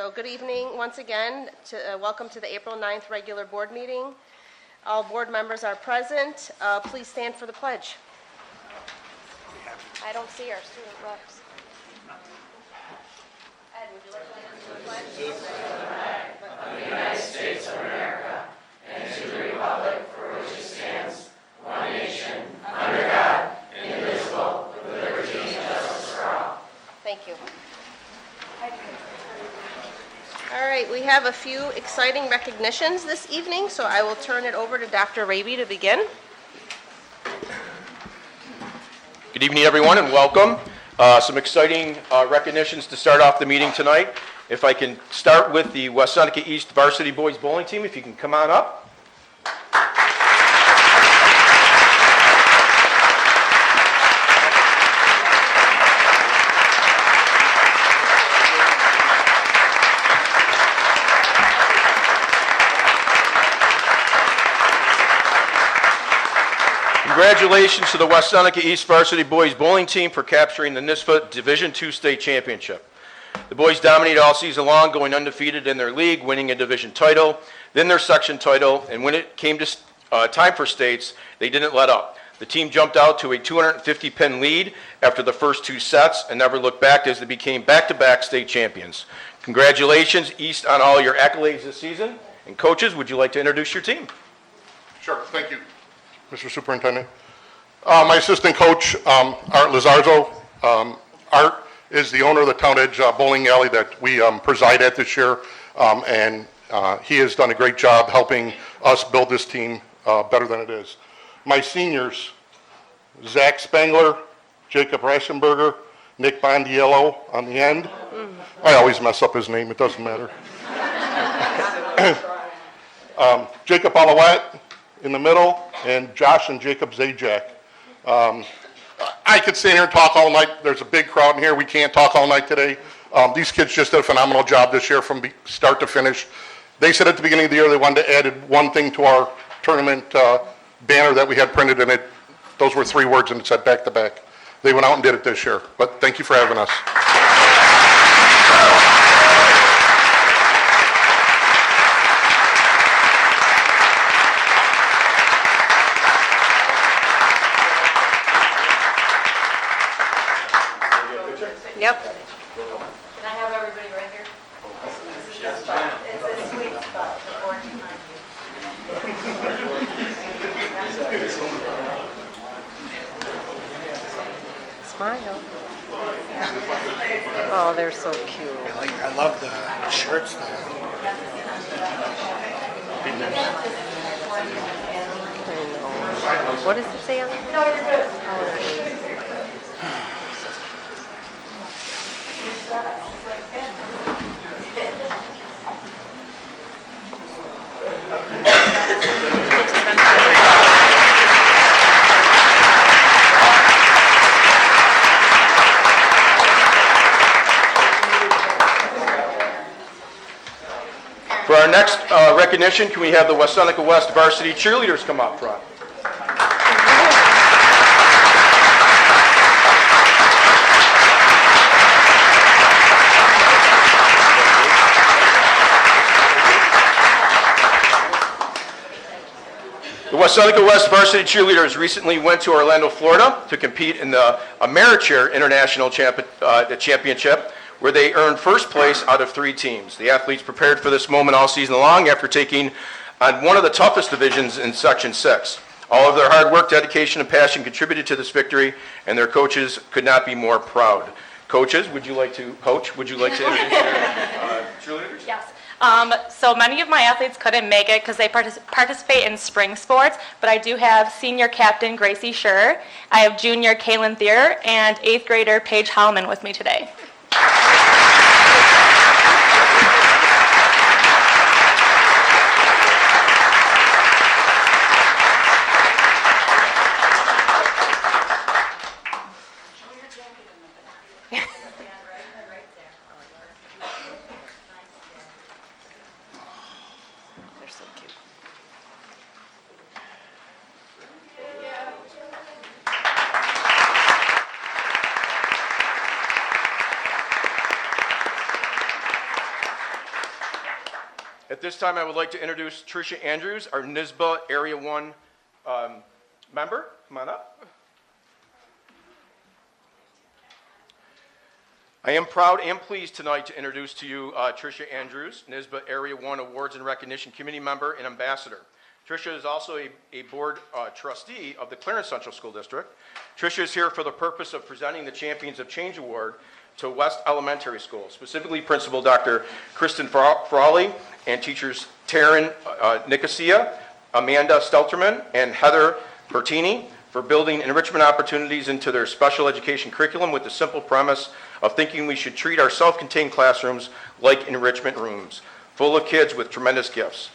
So good evening once again. Welcome to the April 9th regular board meeting. All board members are present. Please stand for the pledge. I don't see our student reps. Ed, would you like to answer the pledge? Of the United States of America and to the republic for which it stands, one nation, under God, indivisible, with liberty and justice for all. Thank you. All right, we have a few exciting recognitions this evening, so I will turn it over to Dr. Raby to begin. Good evening, everyone, and welcome. Some exciting recognitions to start off the meeting tonight. If I can start with the West Seneca East Varsity Boys Bowling Team, if you can come on up. Congratulations to the West Seneca East Varsity Boys Bowling Team for capturing the NISFA Division II State Championship. The boys dominated all season long, going undefeated in their league, winning a division title, then their section title, and when it came to time for states, they didn't let up. The team jumped out to a 250-pin lead after the first two sets and never looked back as they became back-to-back state champions. Congratulations, East, on all your accolades this season. And coaches, would you like to introduce your team? Sure, thank you, Mr. Superintendent. My assistant coach, Art Lizarzo. Art is the owner of the Town Edge Bowling Alley that we preside at this year, and he has done a great job helping us build this team better than it is. My seniors, Zach Spangler, Jacob Raschenberger, Nick Bondiello on the end. I always mess up his name, it doesn't matter. Jacob Alouette in the middle, and Josh and Jacob Zajac. I could sit here and talk all night. There's a big crowd in here. We can't talk all night today. These kids just did a phenomenal job this year from start to finish. They said at the beginning of the year they wanted to add one thing to our tournament banner that we had printed in it. Those were 3 words, and it said back to back. They went out and did it this year. But thank you for having us. Yep. Can I have everybody right here? It's a sweet spot, the board behind you. Smile. Oh, they're so cute. I love the shirts there. I know. What does it say on it? No, you're good. For our next recognition, can we have the West Seneca West Varsity Cheerleaders come up front? The West Seneca West Varsity Cheerleaders recently went to Orlando, Florida to compete in the Americheer International Championship, where they earned first place out of 3 teams. The athletes prepared for this moment all season long after taking on one of the toughest divisions in Section 6. All of their hard work, dedication, and passion contributed to this victory, and their coaches could not be more proud. Coaches, would you like to introduce your cheerleaders? Yes. So many of my athletes couldn't make it because they participate in spring sports, but I do have senior captain Gracie Schur, I have junior Kaylin Thier, and 8th grader Paige Hallman with me today. They're so cute. At this time, I would like to introduce Tricia Andrews, our NYSBA Area 1 member. Come on up. I am proud and pleased tonight to introduce to you Tricia Andrews, NYSBA Area 1 Awards and Recognition Committee member and ambassador. Tricia is also a board trustee of the Clarence Central School District. Tricia is here for the purpose of presenting the Champions of Change Award to West Elementary School, specifically Principal Dr. Kristen Frawley and teachers Taryn Nicosia, Amanda Stelterman, and Heather Bertini for building enrichment opportunities into their special education curriculum with the simple premise of thinking we should treat our self-contained classrooms like enrichment rooms, full of kids with tremendous gifts.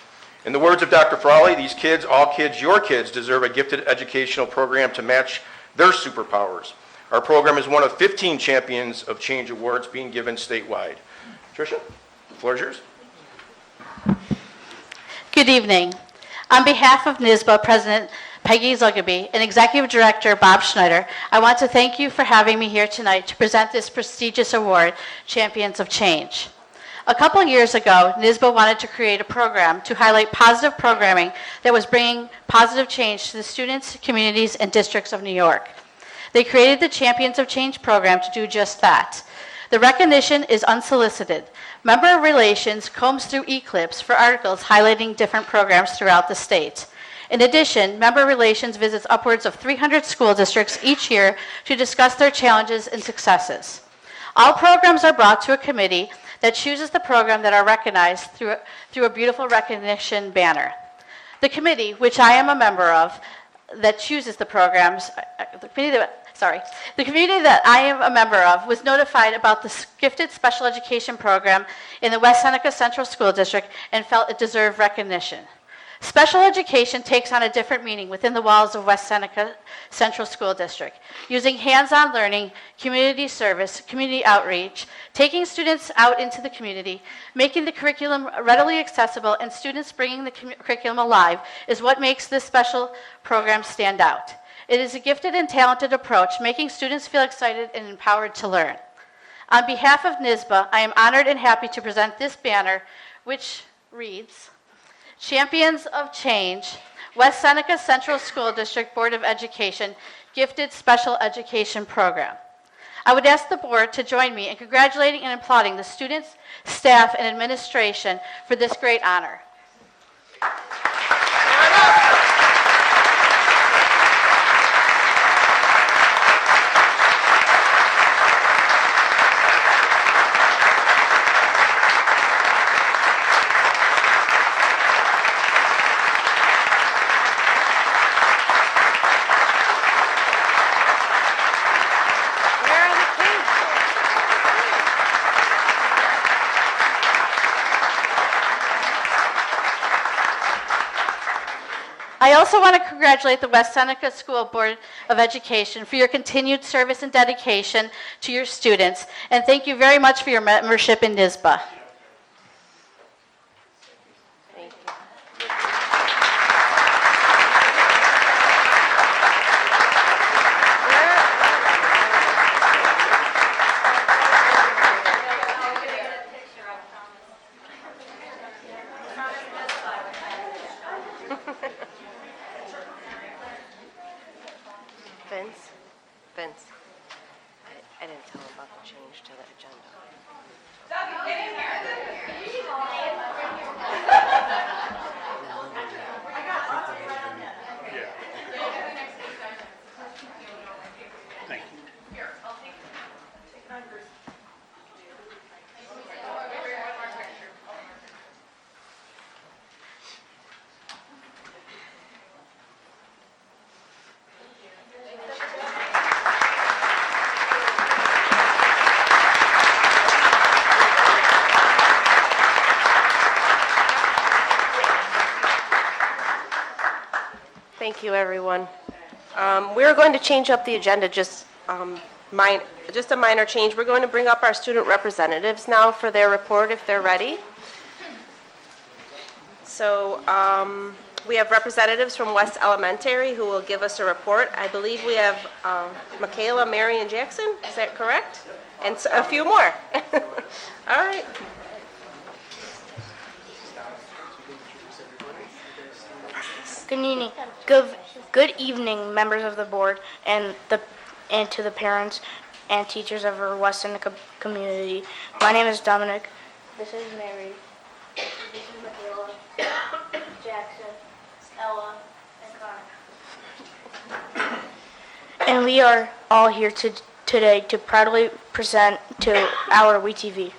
In the words of Dr. Frawley, these kids, all kids, your kids, deserve a gifted educational program to match their superpowers. Our program is one of 15 Champions of Change Awards being given statewide. Tricia, the floor is yours. Good evening. On behalf of NYSBA President Peggy Zugaby and Executive Director Bob Schneider, I want to thank you for having me here tonight to present this prestigious award, Champions of Change. A couple years ago, NYSBA wanted to create a program to highlight positive programming that was bringing positive change to the students, communities, and districts of New York. They created the Champions of Change program to do just that. The recognition is unsolicited. Member Relations combs through e-clips for articles highlighting different programs throughout the state. In addition, Member Relations visits upwards of 300 school districts each year to discuss their challenges and successes. All programs are brought to a committee that chooses the program that are recognized through a beautiful recognition banner. The committee, which I am a member of, that chooses the programs, the community that I am a member of was notified about the gifted special education program in the West Seneca Central School District and felt it deserved recognition. Special education takes on a different meaning within the walls of West Seneca Central School District, using hands-on learning, community service, community outreach, taking students out into the community, making the curriculum readily accessible, and students bringing the curriculum alive is what makes this special program stand out. It is a gifted and talented approach, making students feel excited and empowered to learn. On behalf of NYSBA, I am honored and happy to present this banner, which reads, Champions of Change, West Seneca Central School District Board of Education Gifted Special Education Program. I would ask the board to join me in congratulating and applauding the students, staff, and administration for this great honor. I also want to congratulate the West Seneca School Board of Education for your continued service and dedication to your students, and thank you very much for your membership in NYSBA. Thank you. Vince, I didn't tell him about the change to the agenda. Thank you. Thank you, everyone. We're going to change up the agenda, just a minor change. We're going to bring up our student representatives now for their report if they're ready. So we have representatives from West Elementary who will give us a report. I believe we have Michaela, Mary, and Jackson. Is that correct? And a few more. All right. Good evening, members of the board and to the parents and teachers of our West Seneca community. My name is Dominic. This is Mary. This is Michaela, Jackson, Ella, and Connor. And we are all here today to proudly present to our WeTV.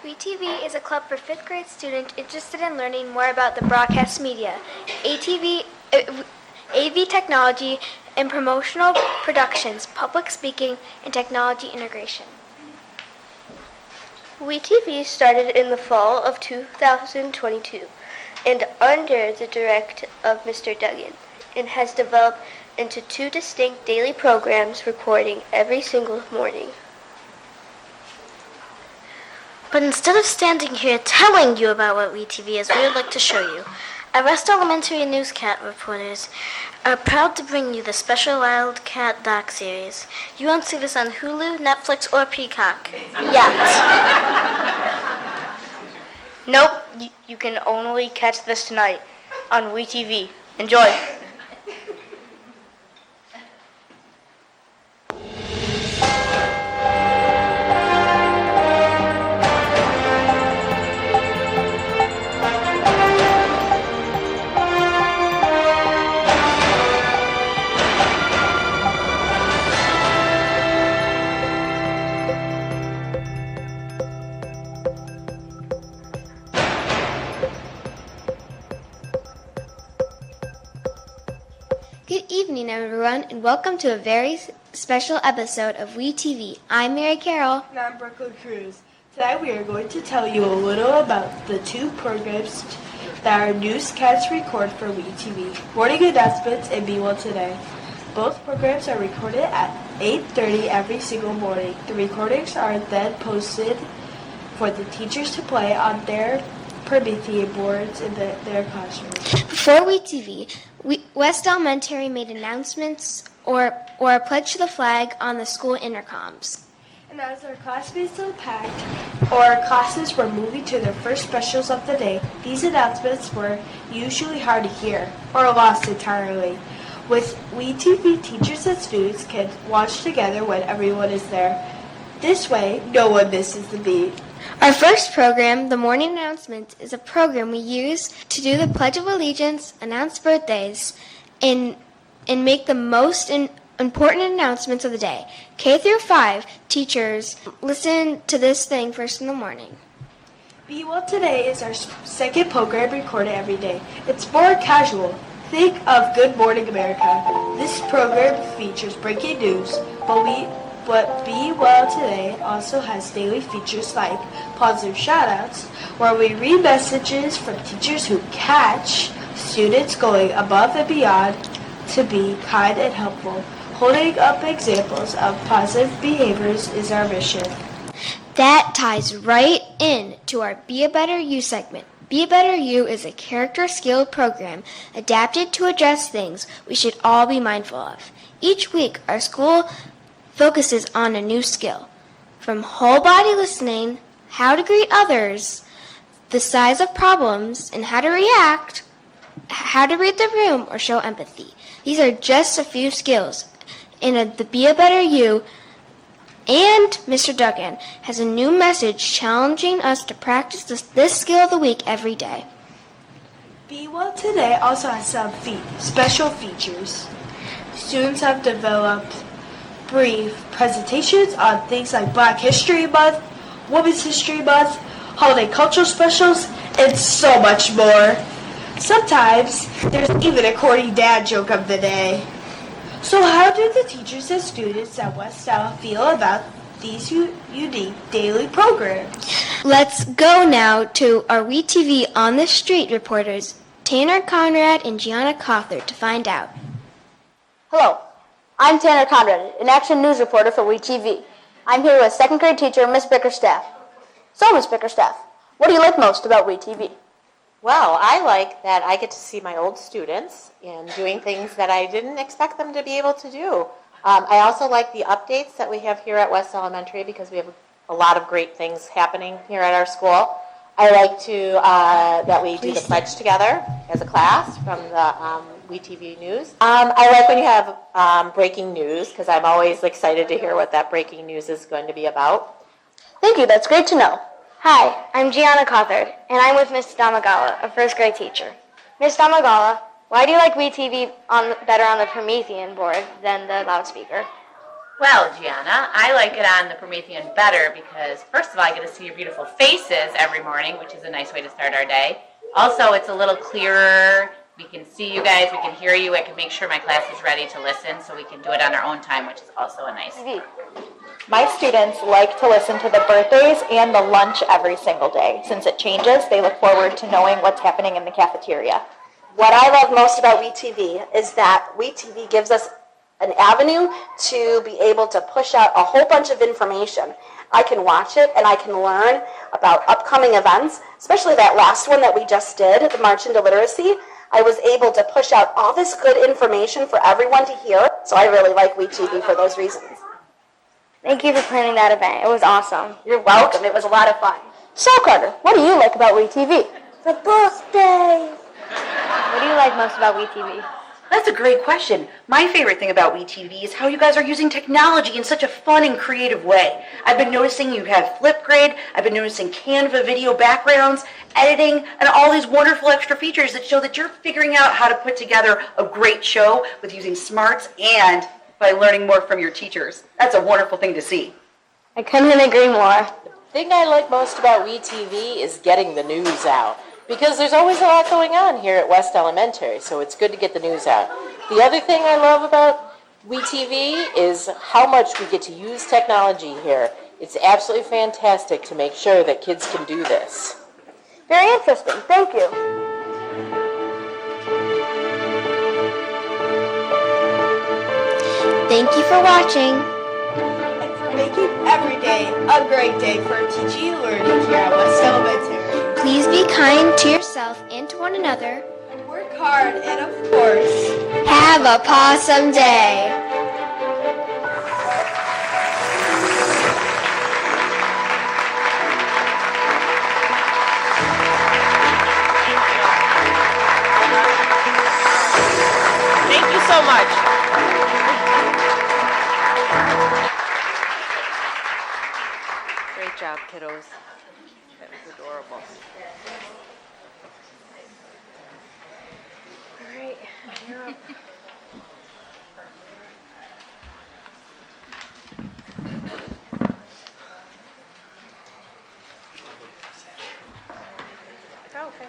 WeTV is a club for 5th grade students interested in learning more about the broadcast media, AV technology, and promotional productions, public speaking, and technology integration. WeTV started in the fall of 2022 and under the direction of Mr. Duggan and has developed into 2 distinct daily programs recording every single morning. But instead of standing here telling you about what WeTV is, we would like to show you. Our West Elementary newscat reporters are proud to bring you the special Wildcat doc series. You won't see this on Hulu, Netflix, or Peacock yet. Nope, you can only catch this tonight on WeTV. Enjoy. Good evening, everyone, and welcome to a very special episode of WeTV. I'm Mary Carroll. And I'm Brooklyn Cruz. Today we are going to tell you a little about the 2 programs that our newscasts record for WeTV, Morning Announcements and Be Well Today. Both programs are recorded at 8:30 every single morning. The recordings are then posted for the teachers to play on their Promethean boards in their classrooms. Before WeTV, West Elementary made announcements or a pledge to the flag on the school intercoms. And as our classmates unpacked or our classes were moving to their first specials of the day, these announcements were usually hard to hear or lost entirely. With WeTV, teachers and students can watch together when everyone is there. This way, no one misses the beat. Our first program, The Morning Announcements, is a program we use to do the Pledge of Allegiance, announce birthdays, and make the most important announcements of the day. K through 5 teachers listen to this thing first in the morning. Be Well Today is our second program recorded every day. It's more casual. Think of Good Morning America. This program features breaking news, but Be Well Today also has daily features like positive shoutouts, where we read messages from teachers who catch students going above and beyond to be kind and helpful. Holding up examples of positive behaviors is our mission. That ties right in to our Be a Better You segment. Be a Better You is a character skill program adapted to address things we should all be mindful of. Each week, our school focuses on a new skill, from whole body listening, how to greet others, the size of problems, and how to react, how to read the room or show empathy. These are just a few skills. And the Be a Better You and Mr. Duggan has a new message challenging us to practice this skill of the week every day. Be Well Today also has some special features. Students have developed brief presentations on things like Black History Month, Women's History Month, holiday cultural specials, and so much more. Sometimes there's even a corny dad joke of the day. So how do the teachers and students at West Cal feel about these unique daily programs? Let's go now to our WeTV On the Street reporters, Tanner Conrad and Gianna Cawthor, to find out. Hello, I'm Tanner Conrad, an action news reporter for WeTV. I'm here with 2nd grade teacher, Miss Bickerstaff. So, Miss Bickerstaff, what do you like most about WeTV? Well, I like that I get to see my old students and doing things that I didn't expect them to be able to do. I also like the updates that we have here at West Elementary because we have a lot of great things happening here at our school. I like to that we do the pledge together as a class from the WeTV News. I like when you have breaking news because I'm always excited to hear what that breaking news is going to be about. Thank you, that's great to know. Hi, I'm Gianna Cothard, and I'm with Miss Damagala, a first grade teacher. Miss Damagala, why do you like WeTV better on the Promethean board than the loudspeaker? Well, Gianna, I like it on the Promethean better because, first of all, I get to see your beautiful faces every morning, which is a nice way to start our day. Also, it's a little clearer. We can see you guys. We can hear you. I can make sure my class is ready to listen so we can do it on our own time, which is also a nice thing. My students like to listen to the birthdays and the lunch every single day. Since it changes, they look forward to knowing what's happening in the cafeteria. What I love most about WeTV is that WeTV gives us an avenue to be able to push out a whole bunch of information. I can watch it and I can learn about upcoming events, especially that last one that we just did, the March into Literacy. I was able to push out all this good information for everyone to hear, so I really like WeTV for those reasons. Thank you for planning that event. It was awesome. You're welcome. It was a lot of fun. So, Carter, what do you like about WeTV? The birthday! What do you like most about WeTV? That's a great question. My favorite thing about WeTV is how you guys are using technology in such a fun and creative way. I've been noticing you have Flipgrid, I've been noticing Canva video backgrounds, editing, and all these wonderful extra features that show that you're figuring out how to put together a great show with using smarts and by learning more from your teachers. That's a wonderful thing to see. I couldn't agree more. The thing I like most about WeTV is getting the news out. Because there's always a lot going on here at West Elementary, so it's good to get the news out. The other thing I love about WeTV is how much we get to use technology here. It's absolutely fantastic to make sure that kids can do this. Very interesting. Thank you. Thank you for watching. And for making every day a great day for teaching and learning here at West Elementary. Please be kind to yourself and to one another. Work hard and, of course, have a pawsome day. Thank you so much. Great job, kiddos. That was adorable. All right, you're up. Oh, okay.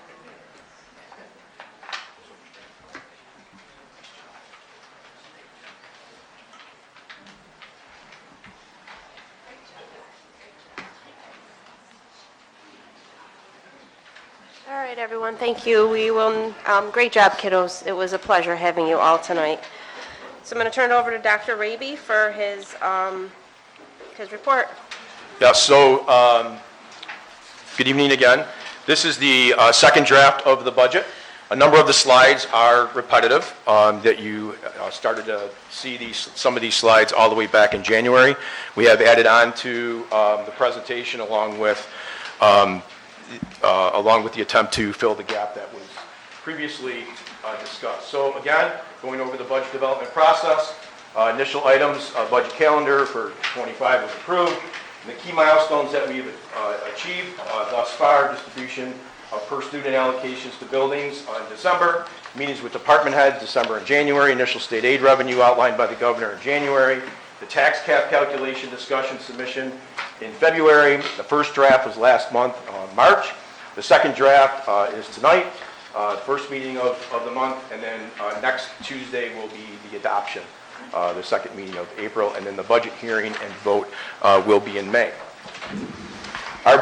All right, everyone, thank you. We will, great job, kiddos. It was a pleasure having you all tonight. So I'm going to turn it over to Dr. Raby for his report. Yeah, so good evening again. This is the second draft of the budget. A number of the slides are repetitive, that you started to see some of these slides all the way back in January. We have added on to the presentation along with the attempt to fill the gap that was previously discussed. So again, going over the budget development process, initial items, budget calendar for 25 was approved. And the key milestones that we've achieved thus far, distribution of per student allocations to buildings in December, meetings with department heads December and January, initial state aid revenue outlined by the governor in January, the tax cap calculation discussion submission in February. The first draft was last month, March. The second draft is tonight, first meeting of the month, and then next Tuesday will be the adoption, the second meeting of April, and then the budget hearing and vote will be in May. Our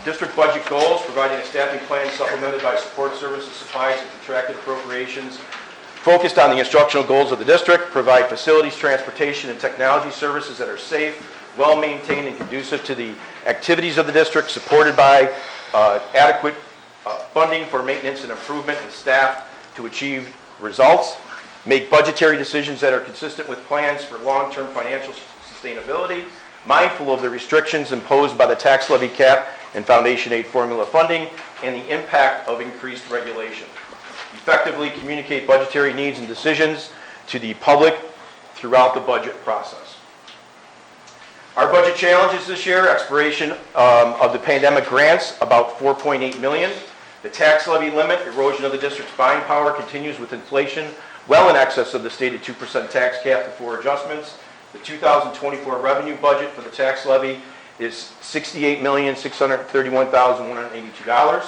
district budget goals, providing a staffing plan supplemented by support services, supplies, and contracted appropriations, focused on the instructional goals of the district, provide facilities, transportation, and technology services that are safe, well-maintained, and conducive to the activities of the district, supported by adequate funding for maintenance and improvement and staff to achieve results, make budgetary decisions that are consistent with plans for long-term financial sustainability, mindful of the restrictions imposed by the tax levy cap and foundation aid formula funding, and the impact of increased regulation. Effectively communicate budgetary needs and decisions to the public throughout the budget process. Our budget challenges this year: expiration of the pandemic grants, about $4.8 million. The tax levy limit, erosion of the district's buying power, continues with inflation well in excess of the stated 2% tax cap before adjustments. The 2024 revenue budget for the tax levy is $68,631,182.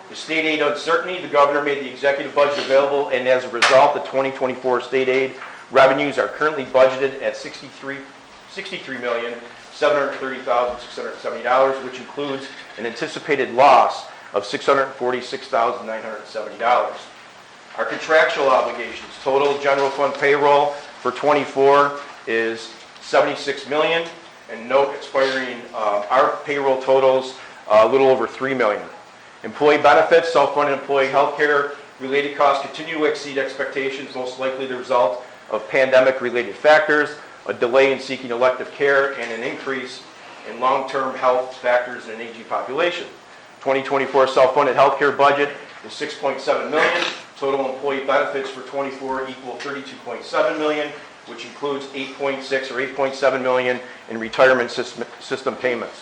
The state aid uncertainty, the governor made the executive budget available, and as a result, the 2024 state aid revenues are currently budgeted at $63,730,670, which includes an anticipated loss of $646,970. Our contractual obligations, total general fund payroll for 24 is $76 million, and note expiring our payroll totals a little over $3 million. Employee benefits, self-funded employee health care related costs continue to exceed expectations, most likely the result of pandemic-related factors, a delay in seeking elective care, and an increase in long-term health factors in an aging population. 2024 self-funded health care budget is $6.7 million. Total employee benefits for 24 equal $32.7 million, which includes $8.6 or $8.7 million in retirement system payments.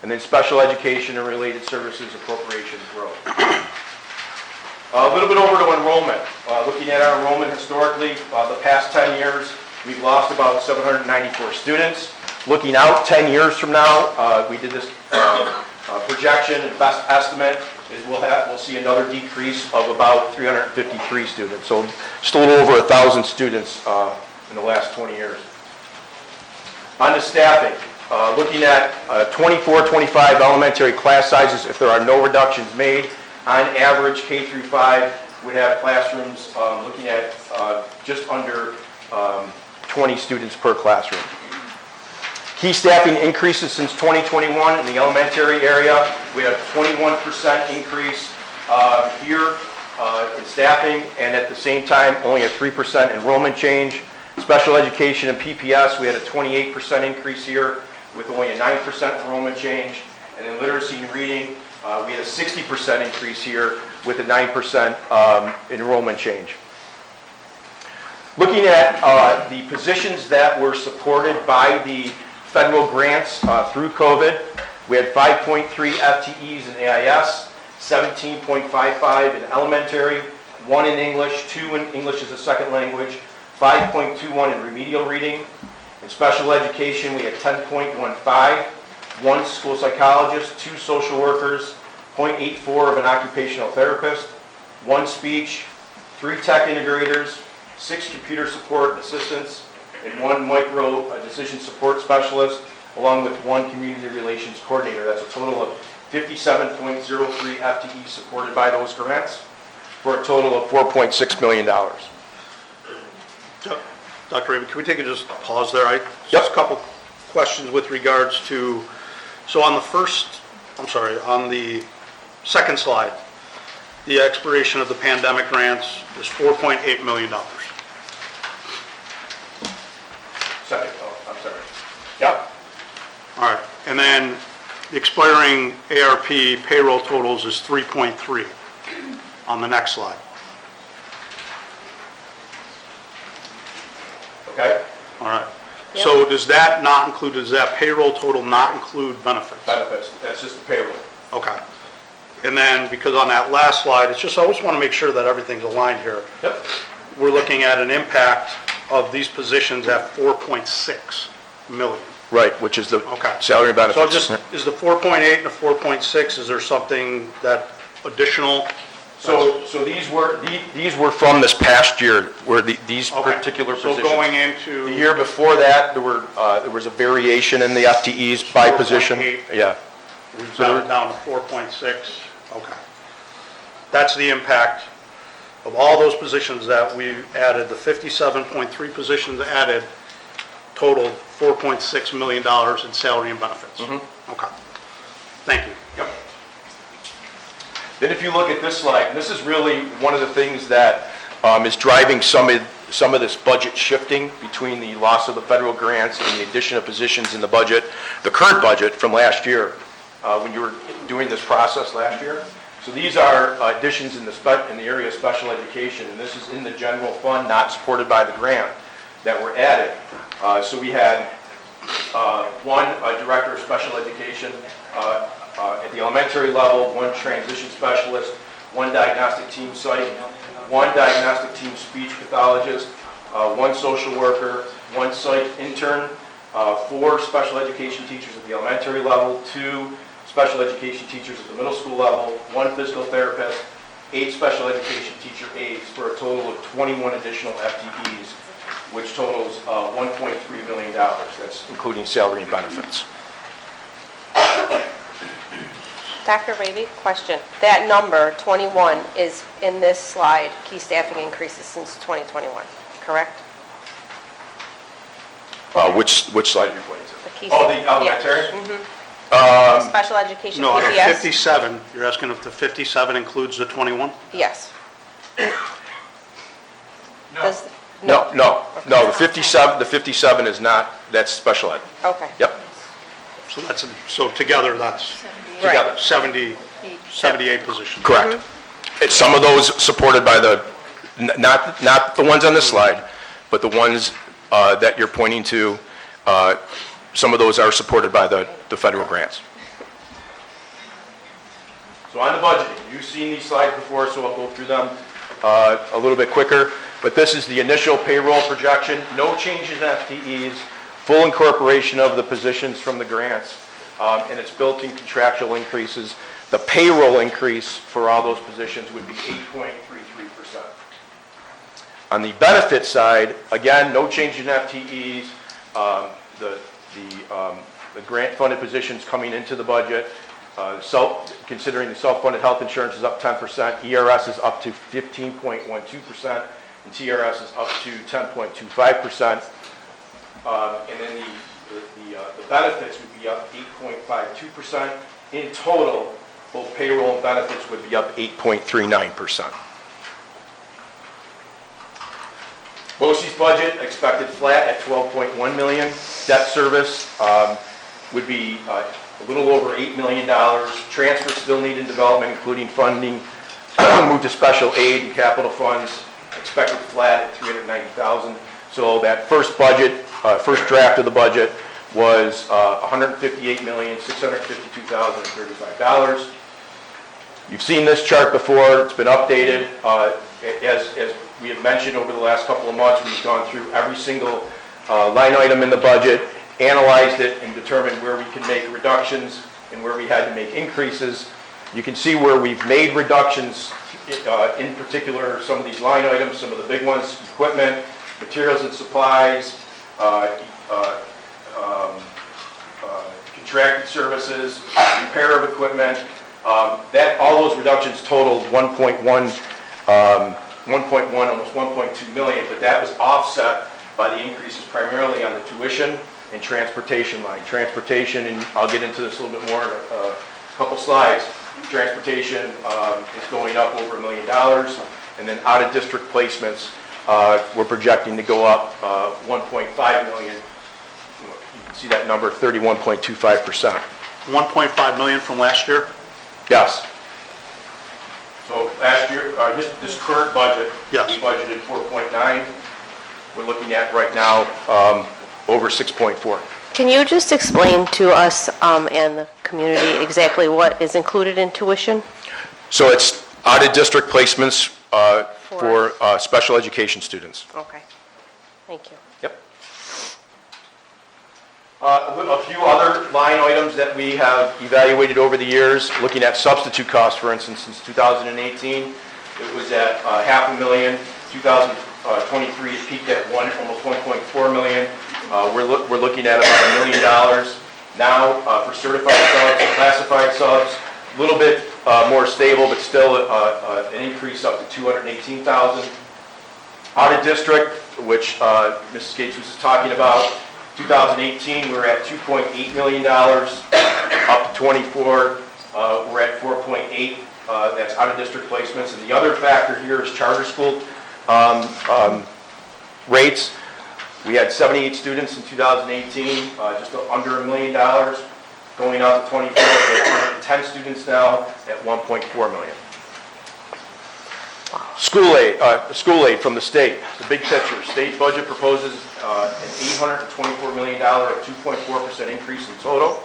And then special education and related services appropriations growth. A little bit over to enrollment. Looking at our enrollment historically, the past 10 years, we've lost about 794 students. Looking out 10 years from now, we did this projection, and best estimate is we'll see another decrease of about 353 students. So just a little over 1,000 students in the last 20 years. On to staffing. Looking at 24-25 elementary class sizes, if there are no reductions made, on average K through 5 would have classrooms looking at just under 20 students per classroom. Key staffing increases since 2021 in the elementary area. We had a 21% increase here in staffing, and at the same time only a 3% enrollment change. Special education and PPS, we had a 28% increase here with only a 9% enrollment change. And in literacy and reading, we had a 60% increase here with a 9% enrollment change. Looking at the positions that were supported by the federal grants through COVID, we had 5.3 FTEs in AIS, 17.55 in elementary, 1 in English, 2 in English as a second language, 5.21 in remedial reading. In special education, we had 10.15, 1 school psychologist, 2 social workers, 0.84 of an occupational therapist, 1 speech, 3 tech integrators, 6 computer support assistants, and 1 micro decision support specialist, along with 1 community relations coordinator. That's a total of 57.03 FTE supported by those grants, for a total of $4.6 million. Dr. Raven, can we take a just pause there? Just a couple questions with regards to, so on the on the second slide, the expiration of the pandemic grants is $4.8 million. Second, I'm sorry. Yep. All right, and then the expiring ARP payroll totals is 3.3 on the next slide. Okay. All right. Yep. So does that payroll total not include benefits? Benefits, that's just the payroll. Okay. And then, because on that last slide, it's just, I always want to make sure that everything's aligned here. Yep. We're looking at an impact of these positions at $4.6 million. Right, which is the salary and benefits. So just, is the 4.8 and the 4.6, is there something that additional? So these were from this past year, where these particular positions. So going into the year before that, there was a variation in the FTEs by position. Yeah. We've got it down to 4.6. Okay. That's the impact of all those positions that we added. The 57.3 positions added totaled $4.6 million in salary and benefits. Mm-hmm. Okay. Thank you. Yep. Then if you look at this slide, this is really one of the things that is driving some of this budget shifting between the loss of the federal grants and the addition of positions in the budget, the current budget from last year. when you were doing this process last year. So these are additions in the area of special education, and this is in the general fund, not supported by the grant, that were added. So we had one director of special education at the elementary level, one transition specialist, one diagnostic team psych, one diagnostic team speech pathologist, one social worker, one psych intern, 4 special education teachers at the elementary level, 2 special education teachers at the middle school level, 1 physical therapist, 8 special education teacher aides, for a total of 21 additional FTEs, which totals $1.3 million. That's including salary and benefits. Dr. Raby, question. That number, 21, is in this slide, key staffing increases since 2021, correct? Which slide are you pointing to? The key Oh, the elementary? Special education No, the PPS? 57, you're asking if the 57 includes the 21? Yes. No, the 57 is not, that's special ed. Okay. Yep. So together, that's Right. 78 positions. Correct. Some of those supported by the, not the ones on this slide, but the ones that you're pointing to, some of those are supported by the federal grants. So on the budgeting, you've seen these slides before, so I'll go through them a little bit quicker. But this is the initial payroll projection, no changes in FTEs, full incorporation of the positions from the grants, and it's built-in contractual increases. The payroll increase for all those positions would be 8.33%. On the benefit side, again, no change in FTEs. The grant-funded positions coming into the budget, considering the self-funded health insurance is up 10%, ERS is up to 15.12%, and TRS is up to 10.25%. And then the benefits would be up 8.52%. In total, both payroll and benefits would be up 8.39%. BOCE's budget expected flat at $12.1 million. Debt service would be a little over $8 million. Transfers still need in development, including funding, move to special aid and capital funds, expected flat at $390,000. So that first draft of the budget was $158,652,035. You've seen this chart before. It's been updated. As we have mentioned over the last couple of months, we've gone through every single line item in the budget, analyzed it, and determined where we can make reductions and where we had to make increases. You can see where we've made reductions, in particular some of these line items, some of the big ones: equipment, materials and supplies, contracted services, repair of equipment. All those reductions totaled 1.1, almost 1.2 million, but that was offset by the increases primarily on the tuition and transportation line. Transportation, and I'll get into this a little bit more in a couple slides. Transportation is going up over $1 million, and then out-of-district placements we're projecting to go up 1.5 million. You can see that number, 31.25%. 1.5 million from last year? Yes. So last year, this current budget, yes, we budgeted 4.9. We're looking at right now over 6.4. Can you just explain to us and the community exactly what is included in tuition? So it's out-of-district placements for special education students. Okay. Thank you. Yep. A few other line items that we have evaluated over the years, looking at substitute costs, for instance, since 2018, it was at $500,000. 2023 it peaked at almost 1.4 million. We're looking at about $1 million now for certified subs and classified subs. A little bit more stable, but still an increase up to 218,000. Out of district, which Mrs. Gates was talking about, 2018 we were at $2.8 million, up to 24. We're at 4.8. That's out of district placements. And the other factor here is charter school rates. We had 78 students in 2018, just under $1 million. Going out to 24, we have 10 students now at $1.4 million. School aid from the state, the big picture. State budget proposes an $824 million, or 2.4% increase in total.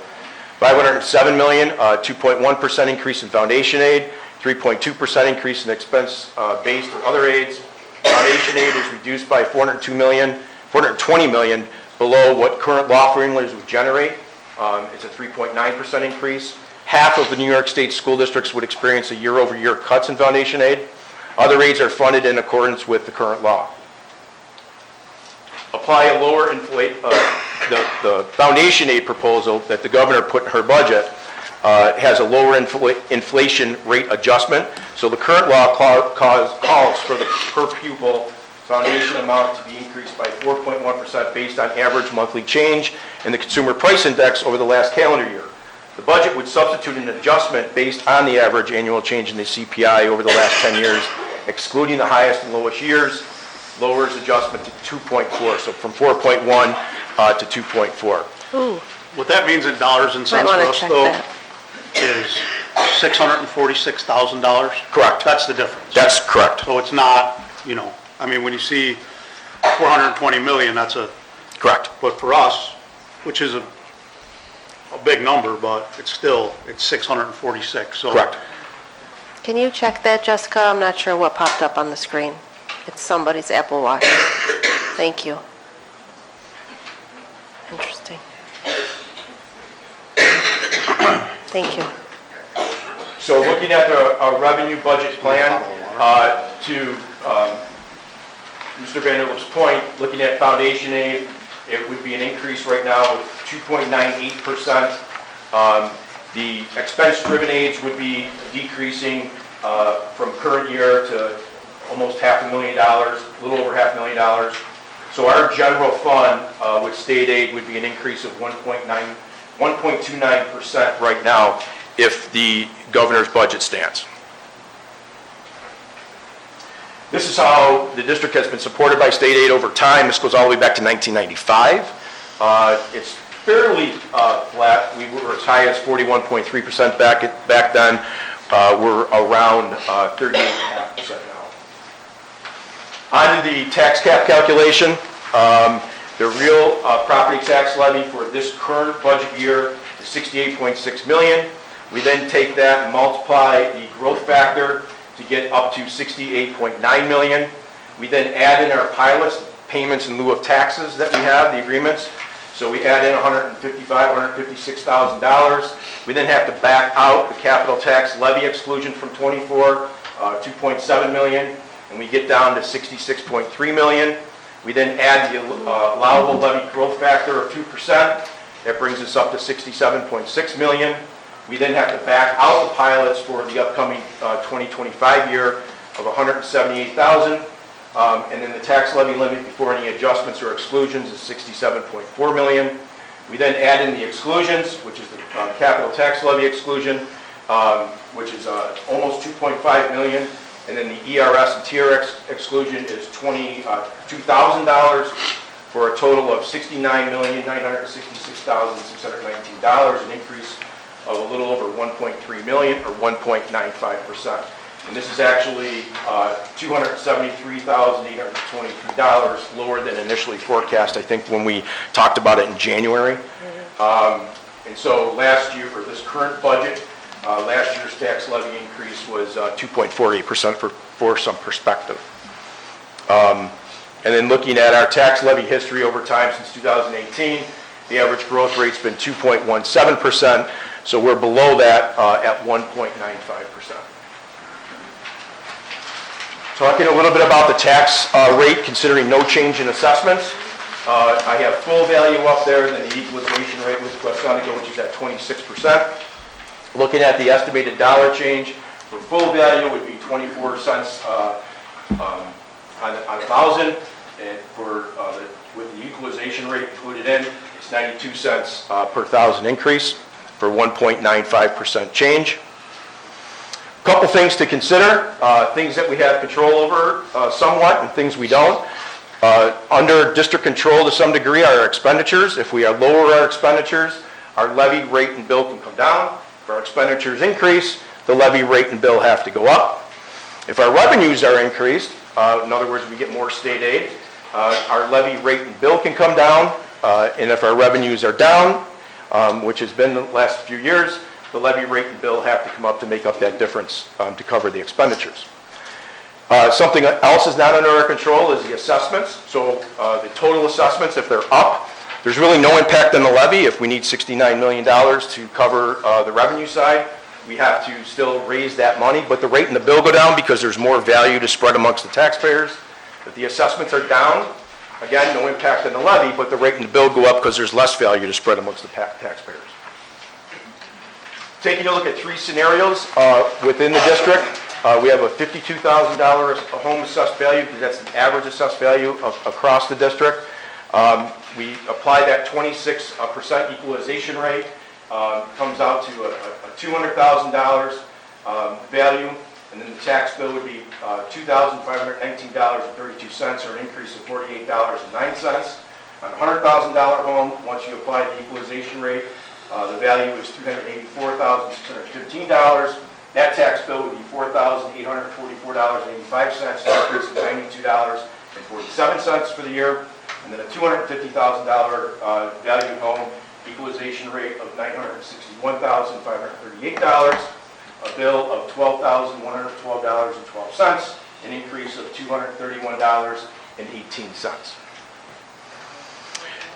$507 million, 2.1% increase in foundation aid, 3.2% increase in expense-based or other aids. Foundation aid is reduced by $420 million below what current law formulas would generate. It's a 3.9% increase. Half of the New York State school districts would experience a year-over-year cuts in foundation aid. Other aids are funded in accordance with the current law. Apply a lower the foundation aid proposal that the governor put in her budget has a lower inflation rate adjustment. So the current law calls for the per pupil foundation amount to be increased by 4.1% based on average monthly change in the consumer price index over the last calendar year. The budget would substitute an adjustment based on the average annual change in the CPI over the last 10 years, excluding the highest and lowest years, lowers adjustment to 2.4, so from 4.1 to 2.4. What that means in dollars and cents for us, though, is $646,000. Correct. That's the difference. That's correct. So it's not, I mean, when you see $420 million, that's a... Correct. But for us, which is a big number, but it's 646, so... Correct. Can you check that, Jessica? I'm not sure what popped up on the screen. It's somebody's Apple Watch. Thank you. Interesting. Thank you. So looking at the revenue budget plan, to Mr. Vanderlip's point, looking at foundation aid, it would be an increase right now of 2.98%. The expense-driven aids would be decreasing from current year to almost $500,000, a little over $500,000. So our general fund with state aid would be an increase of 1.29% right now if the governor's budget stands. This is how the district has been supported by state aid over time. This goes all the way back to 1995. It's fairly flat. We were as high as 41.3% back then. We're around 38.5% now. On to the tax cap calculation. The real property tax levy for this current budget year is $68.6 million. We then take that and multiply the growth factor to get up to $68.9 million. We then add in our pilots, payments in lieu of taxes that we have, the agreements. So we add in $156,000. We then have to back out the capital tax levy exclusion from 24, $2.7 million, and we get down to $66.3 million. We then add the allowable levy growth factor of 2%. That brings us up to $67.6 million. We then have to back out the pilots for the upcoming 2025 year of $178,000. And then the tax levy limit before any adjustments or exclusions is $67.4 million. We then add in the exclusions, which is the capital tax levy exclusion, which is almost $2.5 million. And then the ERS and TRX exclusion is $22,000 for a total of $69,966,619, an increase of a little over $1.3 million or 1.95%. And this is actually $273,823 lower than initially forecast, I think, when we talked about it in January. And so last year, for this current budget, last year's tax levy increase was 2.48% for some perspective. And then looking at our tax levy history over time since 2018, the average growth rate's been 2.17%, so we're below that at 1.95%. Talking a little bit about the tax rate, considering no change in assessments. I have full value up there, then the equalization rate with West Seneca, which is at 26%. Looking at the estimated dollar change, for full value would be 24 cents on a thousand, and for with the equalization rate included in, it's 92 cents per thousand increase for 1.95% change. Couple things to consider, things that we have control over somewhat and things we don't. Under district control to some degree are our expenditures. If we lower our expenditures, our levy rate and bill can come down. If our expenditures increase, the levy rate and bill have to go up. If our revenues are increased, in other words, we get more state aid, our levy rate and bill can come down. And if our revenues are down, which has been the last few years, the levy rate and bill have to come up to make up that difference to cover the expenditures. Something else is not under our control is the assessments. So the total assessments, if they're up, there's really no impact on the levy. If we need $69 million to cover the revenue side, we have to still raise that money, but the rate and the bill go down because there's more value to spread amongst the taxpayers. If the assessments are down, again, no impact on the levy, but the rate and the bill go up because there's less value to spread amongst the taxpayers. Taking a look at 3 scenarios within the district, we have a $52,000 a home assessed value because that's the average assessed value across the district. We apply that 26% equalization rate, comes out to a $200,000 value, and then the tax bill would be $2,519.32, or an increase of $48.09. On a $100,000 home, once you apply the equalization rate, the value is $384,615. That tax bill would be $4,844.85, an increase of $92.47 for the year. And then a $250,000 value home, equalization rate of $961,538, a bill of $12,112.12, an increase of $231.18.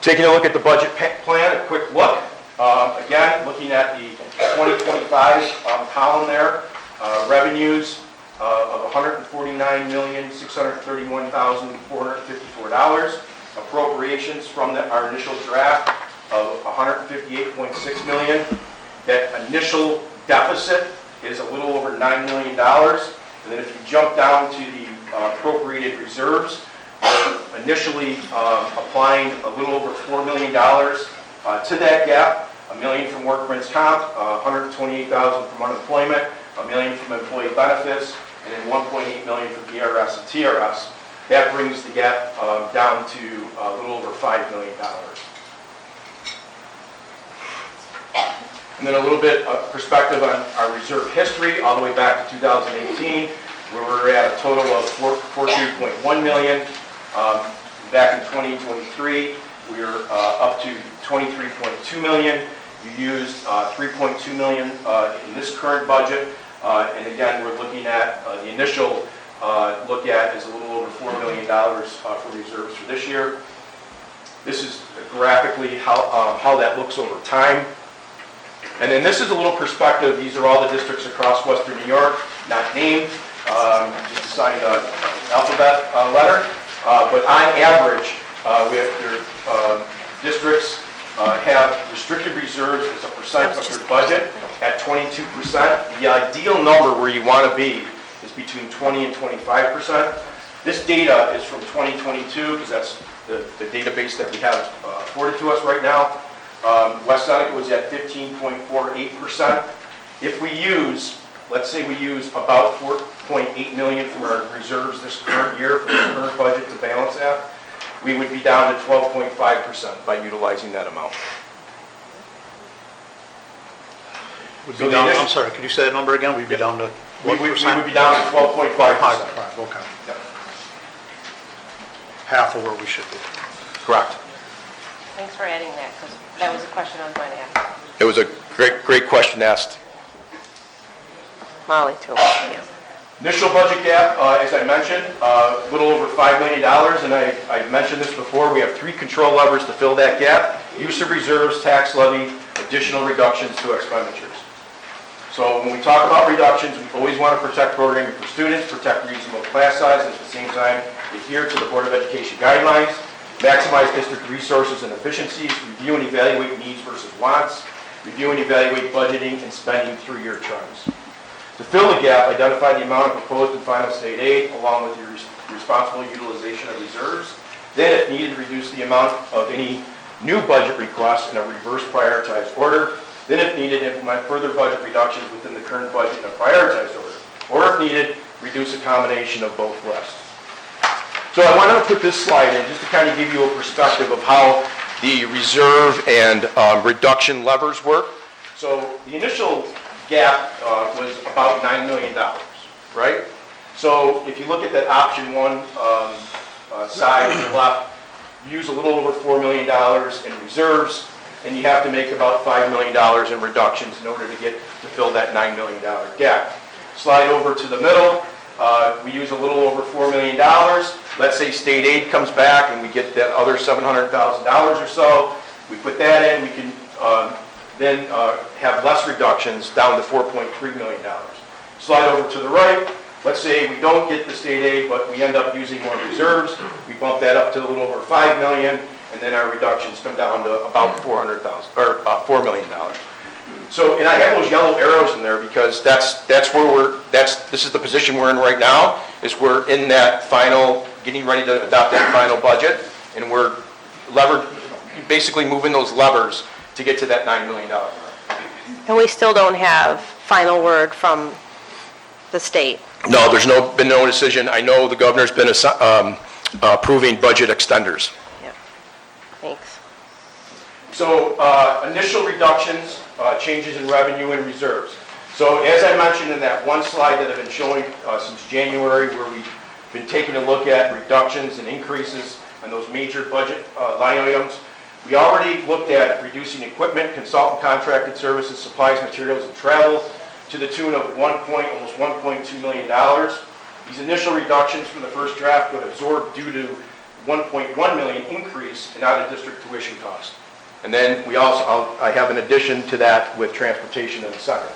Taking a look at the budget plan, a quick look. Again, looking at the 2025 column there, revenues of $149,631,454. Appropriations from our initial draft of $158.6 million. That initial deficit is a little over $9 million. And then if you jump down to the appropriated reserves, initially applying a little over $4 million to that gap, $1 million from workman's comp, $128,000 from unemployment, $1 million from employee benefits, and then $1.8 million from ERS and TRS. That brings the gap down to a little over $5 million. And then a little bit of perspective on our reserve history, all the way back to 2018, where we're at a total of $14.1 million. Back in 2023, we are up to $23.2 million. You used $3.2 million in this current budget. And again, we're looking at the initial look at is a little over $4 million for reserves for this year. This is graphically how that looks over time. And then this is a little perspective. These are all the districts across Western New York, not named, just assigned an alphabet letter. But on average, districts have restricted reserves as a percent of their budget at 22%. The ideal number where you want to be is between 20 and 25%. This data is from 2022 because that's the database that we have afforded to us right now. West Seneca was at 15.48%. If we use, let's say we use about $4.8 million from our reserves this current year for the current budget to balance that, we would be down to 12.5% by utilizing that amount. I'm sorry, could you say that number again? We'd be down to what percent? We would be down to 12.5%. Okay. Yeah. Half of where we should be. Correct. Thanks for adding that, because that was a question I was going to ask. It was a great question asked. Molly, too. Yeah. Initial budget gap, as I mentioned, a little over $5 million, and I mentioned this before. We have 3 control levers to fill that gap: use of reserves, tax levy, additional reductions to expenditures. So when we talk about reductions, we always want to protect programming for students, protect reasonable class size, and at the same time adhere to the Board of Education guidelines, maximize district resources and efficiencies, review and evaluate needs versus wants, review and evaluate budgeting and spending 3-year terms. To fill the gap, identify the amount of proposed and final state aid along with your responsible utilization of reserves. Then, if needed, reduce the amount of any new budget requests in a reverse prioritized order. Then, if needed, implement further budget reductions within the current budget in a prioritized order. Or, if needed, reduce a combination of both lists. So I wanted to put this slide in just to kind of give you a perspective of how the reserve and reduction levers work. So the initial gap was about $9 million, right? So if you look at that option one side on the left, you use a little over $4 million in reserves, and you have to make about $5 million in reductions in order to fill that $9 million gap. Slide over to the middle, we use a little over $4 million. Let's say state aid comes back and we get that other $700,000 or so. We put that in, we can then have less reductions down to $4.3 million. Slide over to the right. Let's say we don't get the state aid, but we end up using more reserves. We bump that up to a little over $5 million, and then our reductions come down to about $4 million. So, and I have those yellow arrows in there because this is the position we're in right now, is we're in that final, getting ready to adopt that final budget, and we're basically moving those levers to get to that $9 million mark. And we still don't have final word from the state. No, there's been no decision. I know the governor's been approving budget extenders. Yep. Thanks. So initial reductions, changes in revenue and reserves. So as I mentioned in that one slide that I've been showing since January, where we've been taking a look at reductions and increases on those major budget line items, we already looked at reducing equipment, consultant contracted services, supplies, materials, and travel to the tune of almost $1.2 million. These initial reductions from the first draft would absorb due to $1.1 million increase in out-of-district tuition costs. And then I have an addition to that with transportation in a second.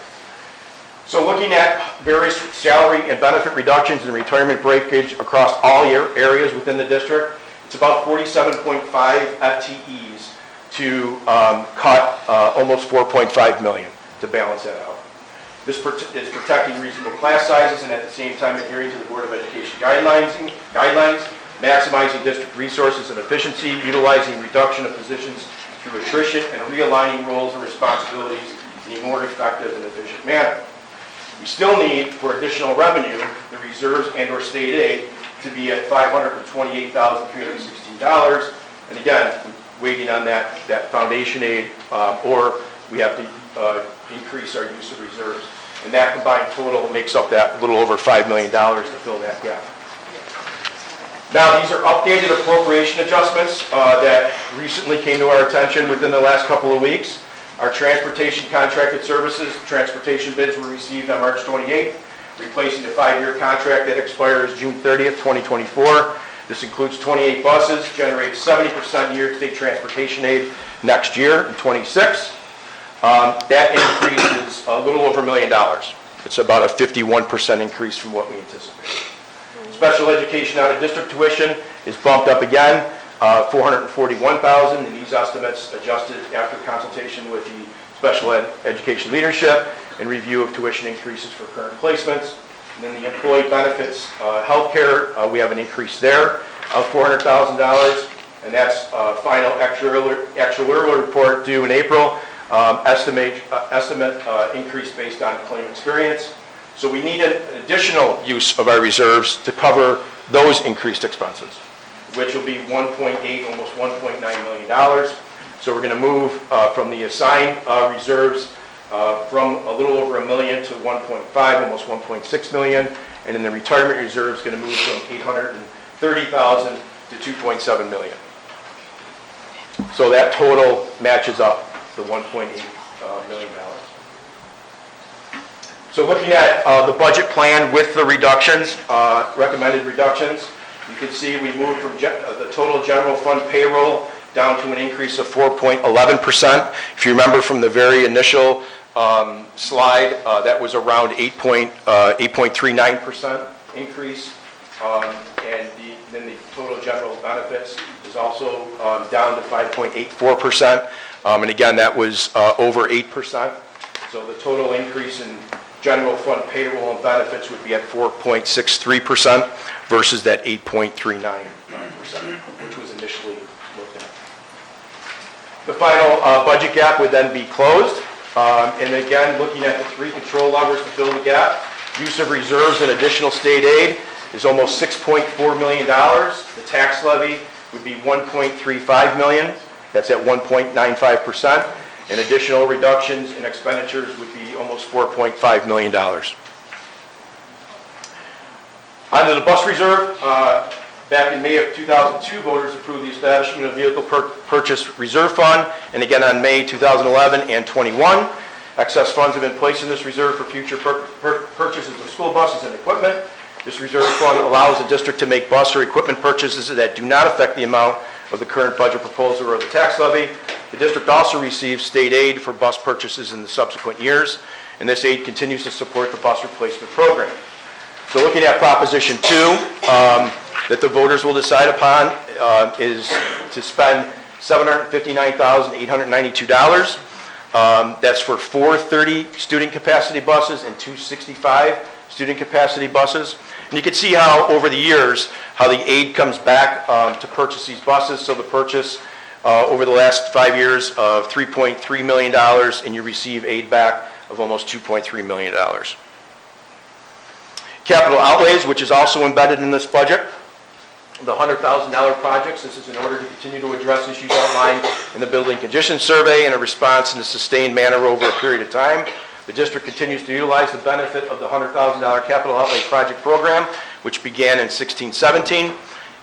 So looking at various salary and benefit reductions and retirement breakage across all areas within the district, it's about 47.5 FTEs to cut almost $4.5 million to balance that out. This is protecting reasonable class sizes and at the same time adhering to the Board of Education guidelines, maximizing district resources and efficiency, utilizing reduction of positions through attrition, and realigning roles and responsibilities in a more effective and efficient manner. We still need, for additional revenue, the reserves and/or state aid to be at $528,316. And again, waiting on that foundation aid, or we have to increase our use of reserves. And that combined total makes up that little over $5 million to fill that gap. Now, these are updated appropriation adjustments that recently came to our attention within the last couple of weeks. Our transportation contracted services, transportation bids were received on March 28th, replacing the 5-year contract that expires June 30th, 2024. This includes 28 buses, generates 70% year-to-date transportation aid next year in 26. That increase is a little over $1 million. It's about a 51% increase from what we anticipated. Special education out-of-district tuition is bumped up again, $441,000, and these estimates adjusted after consultation with the special education leadership and review of tuition increases for current placements. And then the employee benefits healthcare, we have an increase there of $400,000, and that's final actuarial report due in April. Estimate increase based on claim experience. So we need an additional use of our reserves to cover those increased expenses, which will be almost $1.9 million. So we're going to move from the assigned reserves from a little over $1 million to 1.5, almost 1.6 million, and then the retirement reserve is going to move from 830,000 to 2.7 million. So that total matches up the $1.8 million. So looking at the budget plan with the reductions, recommended reductions, you can see we moved from the total general fund payroll down to an increase of 4.11%. If you remember from the very initial slide, that was around 8.39% increase. And then the total general benefits is also down to 5.84%. And again, that was over 8%. So the total increase in general fund payroll and benefits would be at 4.63% versus that 8.39%, which was initially looked at. The final budget gap would then be closed. And again, looking at the 3 control levers to fill the gap, use of reserves and additional state aid is almost $6.4 million. The tax levy would be $1.35 million. That's at 1.95%, and additional reductions in expenditures would be almost $4.5 million. Onto the bus reserve. Back in May of 2002, voters approved the establishment of Vehicle Purchase Reserve Fund, and again on May 2011 and 21. Excess funds have been placed in this reserve for future purchases of school buses and equipment. This reserve fund allows the district to make bus or equipment purchases that do not affect the amount of the current budget proposal or the tax levy. The district also receives state aid for bus purchases in the subsequent years, and this aid continues to support the bus replacement program. So looking at Proposition 2, that the voters will decide upon is to spend $759,892. That's for 4 30 student capacity buses and 2 65 student capacity buses. And you can see how over the years, how the aid comes back to purchase these buses. So the purchase over the last 5 years of $3.3 million, and you receive aid back of almost $2.3 million. Capital outlays, which is also embedded in this budget. The $100,000 projects, this is in order to continue to address issues outlined in the building condition survey in a response in a sustained manner over a period of time. The district continues to utilize the benefit of the $100,000 capital outlay project program, which began in 16-17.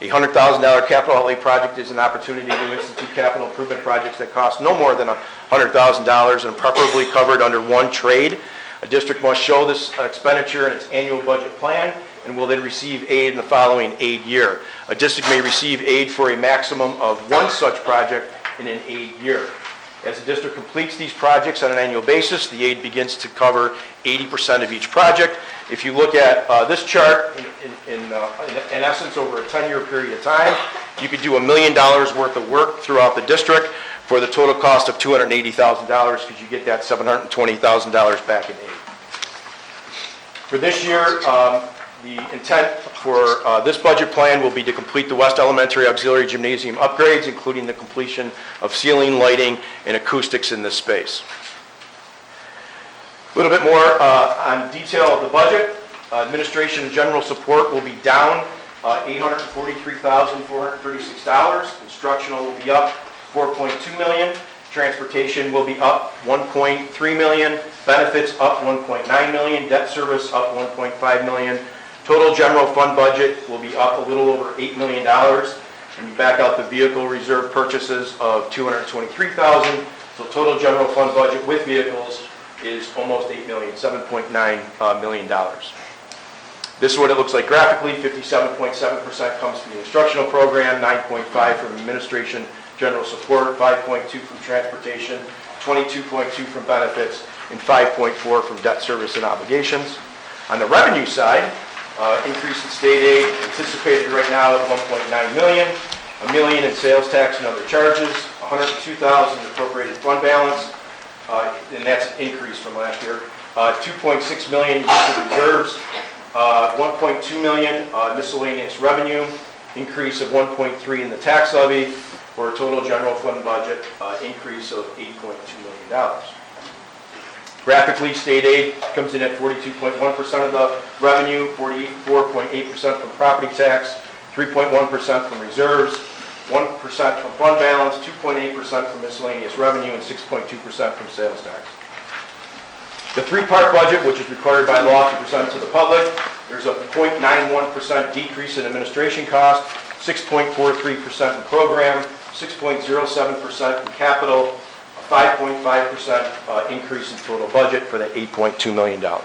A $100,000 capital outlay project is an opportunity to institute capital improvement projects that cost no more than $100,000 and preferably covered under one trade. A district must show this expenditure in its annual budget plan and will then receive aid in the following aid year. A district may receive aid for a maximum of one such project in an aid year. As the district completes these projects on an annual basis, the aid begins to cover 80% of each project. If you look at this chart, in essence, over a 10-year period of time, you could do $1 million worth of work throughout the district for the total cost of $280,000 because you get that $720,000 back in aid. For this year, the intent for this budget plan will be to complete the West Elementary Auxiliary Gymnasium upgrades, including the completion of ceiling, lighting, and acoustics in this space. A little bit more on detail of the budget. Administration and general support will be down $843,436. Instructional will be up $4.2 million. Transportation will be up $1.3 million. Benefits up $1.9 million. Debt service up $1.5 million. Total general fund budget will be up a little over $8 million. And you back out the vehicle reserve purchases of $223,000. So total general fund budget with vehicles is almost $8 million, $7.9 million. This is what it looks like graphically. 57.7% comes from the instructional program, 9.5% from administration, general support, 5.2% from transportation, 22.2% from benefits, and 5.4% from debt service and obligations. On the revenue side, increase in state aid anticipated right now at $1.9 million, $1 million in sales tax and other charges, $102,000 in appropriated fund balance, and that's an increase from last year. $2.6 million in use of reserves, $1.2 million miscellaneous revenue, increase of $1.3 in the tax levy, for a total general fund budget increase of $8.2 million. Graphically, state aid comes in at 42.1% of the revenue, 44.8% from property tax, 3.1% from reserves, 1% from fund balance, 2.8% from miscellaneous revenue, and 6.2% from sales tax. The three-part budget, which is required by law to present to the public, there's a 0.91% decrease in administration cost, 6.43% in program, 6.07% in capital, a 5.5% increase in total budget for the $8.2 million. The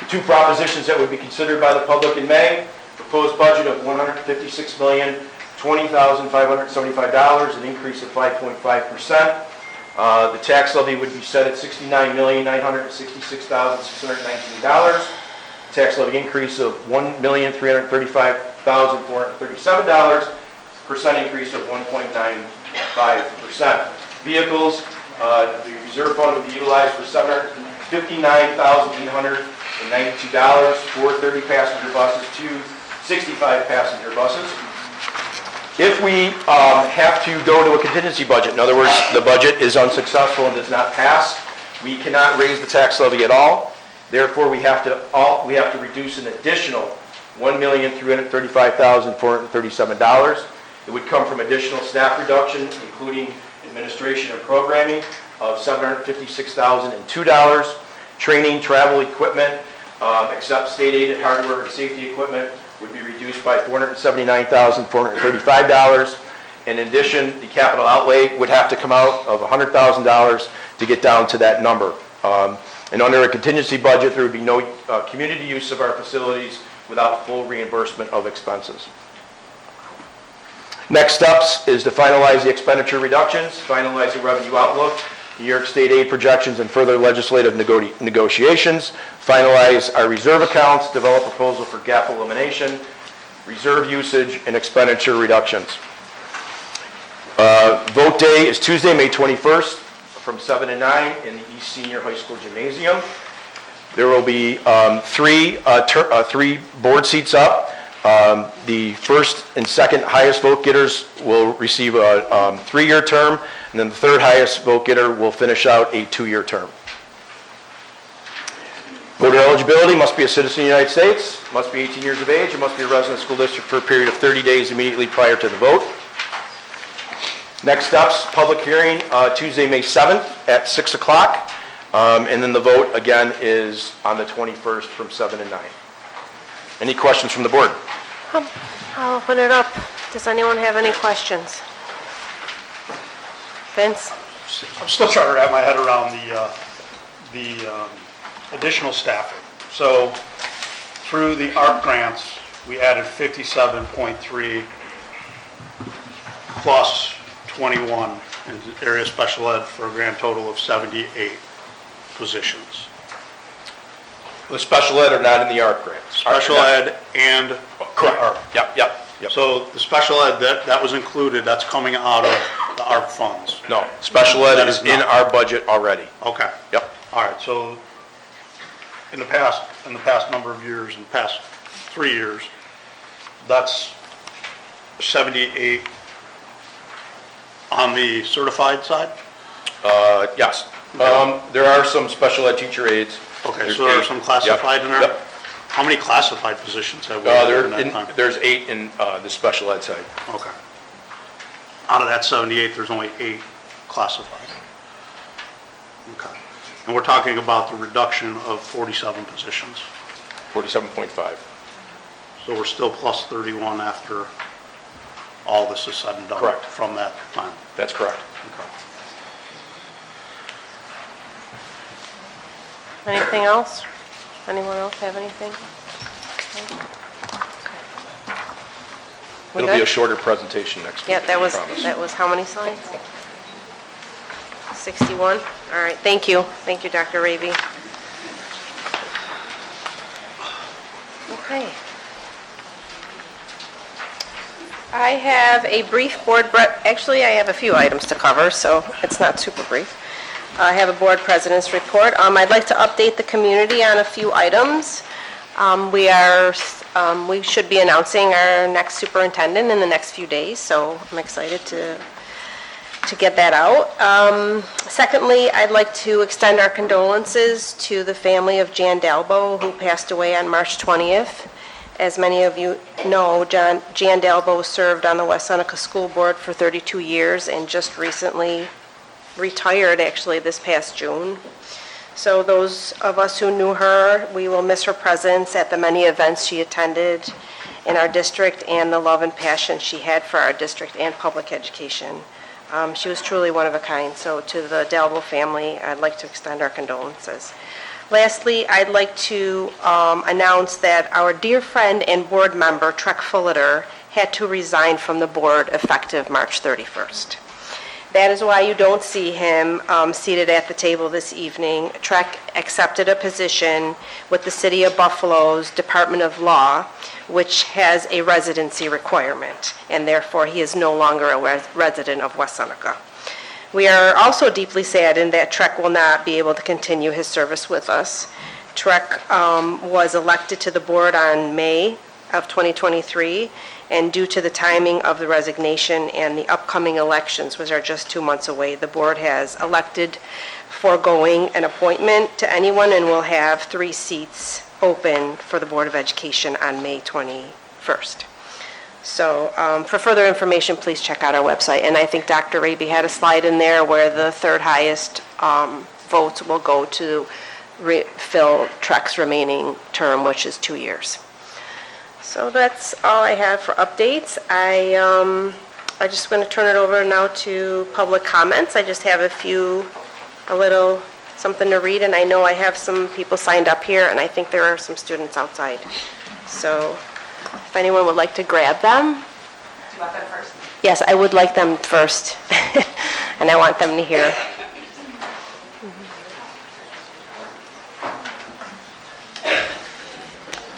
two propositions that would be considered by the public in May, proposed budget of $156,020,575, an increase of 5.5%. The tax levy would be set at $69,966,619. Tax levy increase of $1,335,437. Percent increase of 1.95%. Vehicles, the reserve fund would be utilized for $759,892, 4 30-passenger buses, 2 65-passenger buses. If we have to go to a contingency budget, in other words, the budget is unsuccessful and does not pass, we cannot raise the tax levy at all. Therefore, we have to reduce an additional $1,335,437. It would come from additional staff reduction, including administration and programming, of $756,002. Training, travel equipment, except state-aided hardware and safety equipment, would be reduced by $479,435. In addition, the capital outlay would have to come out of $100,000 to get down to that number. And under a contingency budget, there would be no community use of our facilities without full reimbursement of expenses. Next steps is to finalize the expenditure reductions, finalize the revenue outlook, New York State aid projections, and further legislative negotiations, finalize our reserve accounts, develop proposal for gap elimination, reserve usage, and expenditure reductions. Vote day is Tuesday, May 21st, from 7 to 9 in the East Senior High School Gymnasium. There will be three board seats up. The first and second highest vote getters will receive a 3-year term, and then the third highest vote getter will finish out a 2-year term. Voter eligibility: must be a citizen of the United States, must be 18 years of age, and must be a resident of the school district for a period of 30 days immediately prior to the vote. Next steps: public hearing Tuesday, May 7th at 6 o'clock, and then the vote again is on the 21st from 7 to 9. Any questions from the board? I'll open it up. Does anyone have any questions? Vince? I'm still trying to wrap my head around the additional staffing. So through the ARP grants, we added 57.3 plus 21 in the area special ed for a grand total of 78 positions. The special ed are not in the ARP grants. Special ed and Correct. ARP. Yep. So the special ed, that was included, that's coming out of the ARP funds? No, special ed That is is in not. our budget already. Okay. Yep. All right, so in the past number of years, in the past 3 years, that's 78 on the certified side? Yes. There are some special ed teacher aides. Okay, so there are some classified in there? Yep. How many classified positions have we had in that time? There's 8 in the special ed side. Okay. Out of that 78, there's only 8 classified. Okay. And we're talking about the reduction of 47 positions. 47.5. So we're still plus 31 after all this is said and done? Correct. From that time? That's correct. Okay. Anything else? Anyone else have anything? We It'll be a good? shorter presentation next week. Yeah, I promise. that was how many slides? 61? All right, thank you. Thank you, Dr. Raby. Okay. I have a brief actually, I have a few items to cover, so it's not super brief. I have a board president's report. I'd like to update the community on a few items. We should be announcing our next superintendent in the next few days, so I'm excited to get that out. Secondly, I'd like to extend our condolences to the family of Jan Dalbo, who passed away on March 20th. As many of you know, Jan Dalbo served on the West Seneca School Board for 32 years and just recently retired, actually, this past June. So those of us who knew her, we will miss her presence at the many events she attended in our district and the love and passion she had for our district and public education. She was truly one of a kind. So to the Dalbo family, I'd like to extend our condolences. Lastly, I'd like to announce that our dear friend and board member, Trek Fulliter, had to resign from the board effective March 31st. That is why you don't see him seated at the table this evening. Trek accepted a position with the City of Buffalo's Department of Law, which has a residency requirement, and therefore he is no longer a resident of West Seneca. We are also deeply saddened that Trek will not be able to continue his service with us. Trek was elected to the board on May of 2023, and due to the timing of the resignation and the upcoming elections, which are just 2 months away, the board has elected foregoing an appointment to anyone and will have 3 seats open for the Board of Education on May 21st. So for further information, please check out our website. And I think Dr. Raby had a slide in there where the third highest votes will go to fill Trek's remaining term, which is 2 years. So that's all I have for updates. I just going to turn it over now to public comments. I just have a little something to read, and I know I have some people signed up here, and I think there are some students outside. So if anyone would like to grab them. Do you want them first? Yes, I would like them first, and I want them to hear.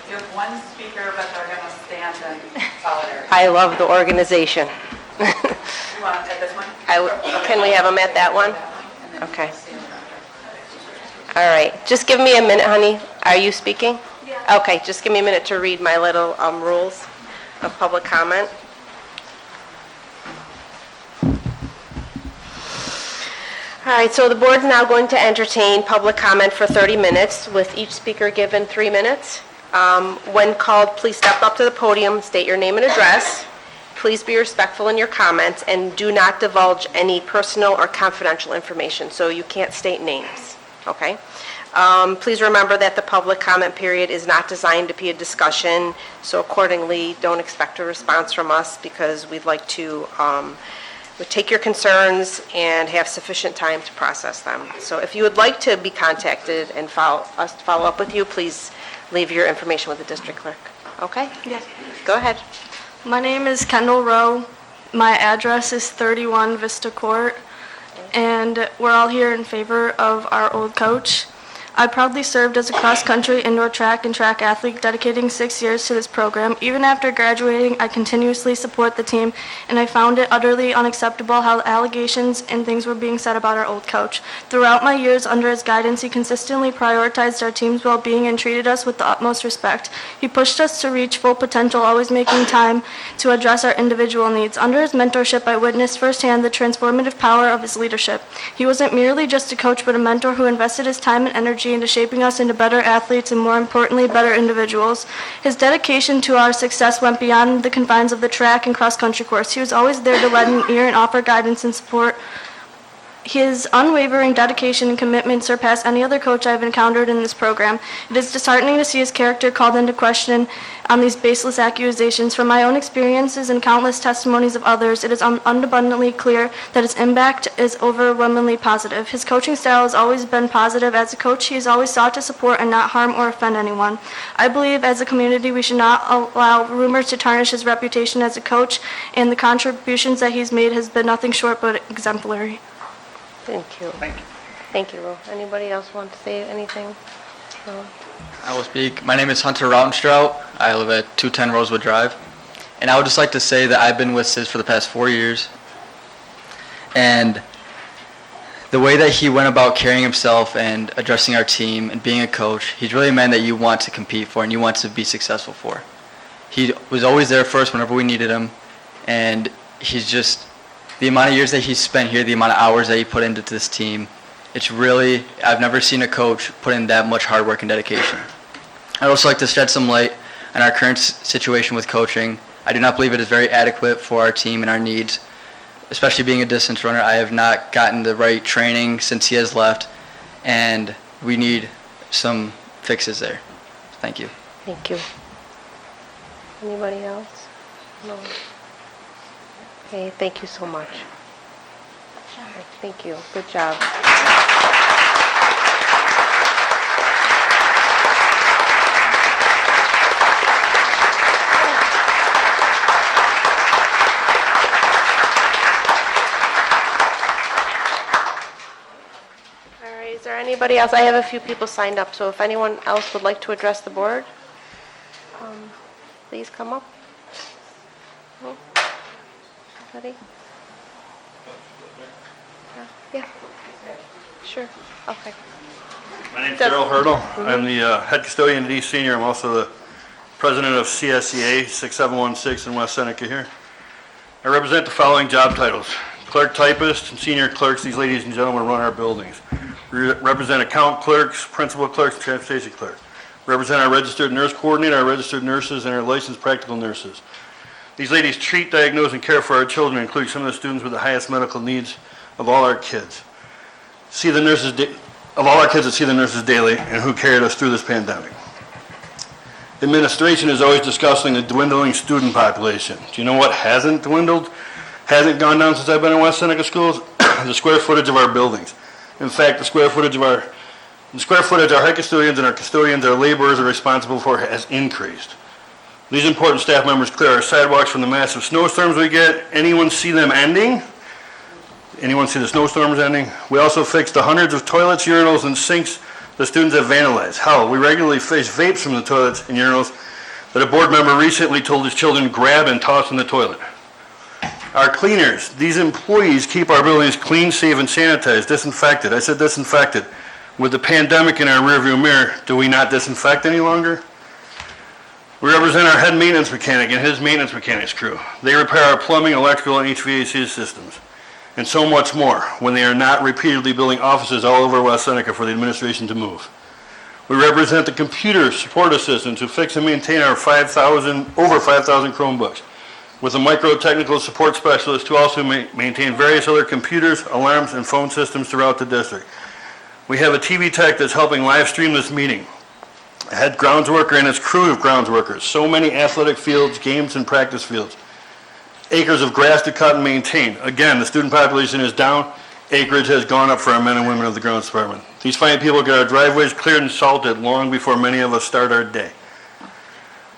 You have one speaker, but they're going to stand in solidarity. I love the organization. You want at this one? Can we have them at that one? Okay. All right. Just give me a minute, honey. Are you speaking? Yeah. Okay. Just give me a minute to read my little rules of public comment. All right. So the board's now going to entertain public comment for 30 minutes, with each speaker given 3 minutes. When called, please step up to the podium, state your name and address. Please be respectful in your comments, and do not divulge any personal or confidential information, so you can't state names, okay? Please remember that the public comment period is not designed to be a discussion, so accordingly, don't expect a response from us, because we'd like to take your concerns and have sufficient time to process them. So if you would like to be contacted and follow up with you, please leave your information with the district clerk, okay? Yes. Go ahead. My name is Kendall Rowe. My address is 31 Vista Court, and we're all here in favor of our old coach. I proudly served as a cross-country, indoor track, and track athlete, dedicating 6 years to this program. Even after graduating, I continuously support the team, and I found it utterly unacceptable how allegations and things were being said about our old coach. Throughout my years under his guidance, he consistently prioritized our team's well-being and treated us with the utmost respect. He pushed us to reach full potential, always making time to address our individual needs. Under his mentorship, I witnessed firsthand the transformative power of his leadership. He wasn't merely just a coach, but a mentor who invested his time and energy into shaping us into better athletes and, more importantly, better individuals. His dedication to our success went beyond the confines of the track and cross-country course. He was always there to lend an ear and offer guidance and support. His unwavering dedication and commitment surpass any other coach I've encountered in this program. It is disheartening to see his character called into question on these baseless accusations. From my own experiences and countless testimonies of others, it is abundantly clear that his impact is overwhelmingly positive. His coaching style has always been positive. As a coach, he has always sought to support and not harm or offend anyone. I believe as a community we should not allow rumors to tarnish his reputation as a coach, and the contributions that he's made has been nothing short but exemplary. Thank you. Thank you, Ro. Anybody else want to say anything? No? I will speak. My name is Hunter Rautenstraut. I live at 210 Rosewood Drive. And I would just like to say that I've been with SIS for the past 4 years. And the way that he went about carrying himself and addressing our team and being a coach, he's really a man that you want to compete for and you want to be successful for. He was always there for us whenever we needed him. And he's just... the amount of years that he's spent here, the amount of hours that he put into this team, it's really, I've never seen a coach put in that much hard work and dedication. I'd also like to shed some light on our current situation with coaching. I do not believe it is very adequate for our team and our needs, especially being a distance runner. I have not gotten the right training since he has left, and we need some fixes there. Thank you. Thank you. Anybody else? No. Okay, thank you so much. Thank you. Good job. All right, is there anybody else? I have a few people signed up, so if anyone else would like to address the board, please come up. No? Ready? Yeah. Sure. Okay. My name's Daryl Hurdle. I'm the head custodian at East Senior. I'm also the president of CSEA 6716 in West Seneca here. I represent the following job titles: clerk typist and senior clerks. These ladies and gentlemen run our buildings. We represent account clerks, principal clerks, and transportation clerks. We represent our registered nurse coordinator, our registered nurses, and our licensed practical nurses. These ladies treat, diagnose, and care for our children, including some of the students with the highest medical needs of all our kids. Of all our kids that see the nurses daily and who carried us through this pandemic. Administration is always discussing the dwindling student population. Do you know what hasn't dwindled, hasn't gone down since I've been in West Seneca schools? The square footage of our buildings. In fact, the square footage our head custodians and our custodians, our laborers are responsible for has increased. These important staff members clear our sidewalks from the massive snowstorms we get. Anyone see them ending? Anyone see the snowstorms ending? We also fixed the hundreds of toilets, urinals, and sinks the students have vandalized. Hell, we regularly face vapes from the toilets and urinals that a board member recently told his children grab and toss in the toilet. Our cleaners, these employees keep our buildings clean, safe, and sanitized, disinfected. I said disinfected. With the pandemic in our rearview mirror, do we not disinfect any longer? We represent our head maintenance mechanic and his maintenance mechanics crew. They repair our plumbing, electrical, and HVAC systems, and so much more when they are not repeatedly building offices all over West Seneca for the administration to move. We represent the computer support assistants who fix and maintain our over 5,000 Chromebooks, with a micro-technical support specialist who also maintain various other computers, alarms, and phone systems throughout the district. We have a TV tech that's helping live stream this meeting, a head grounds worker and his crew of grounds workers, so many athletic fields, games, and practice fields, acres of grass to cut and maintain. Again, the student population is down. Acreage has gone up for our men and women of the grounds department. These fine people get our driveways cleared and salted long before many of us start our day.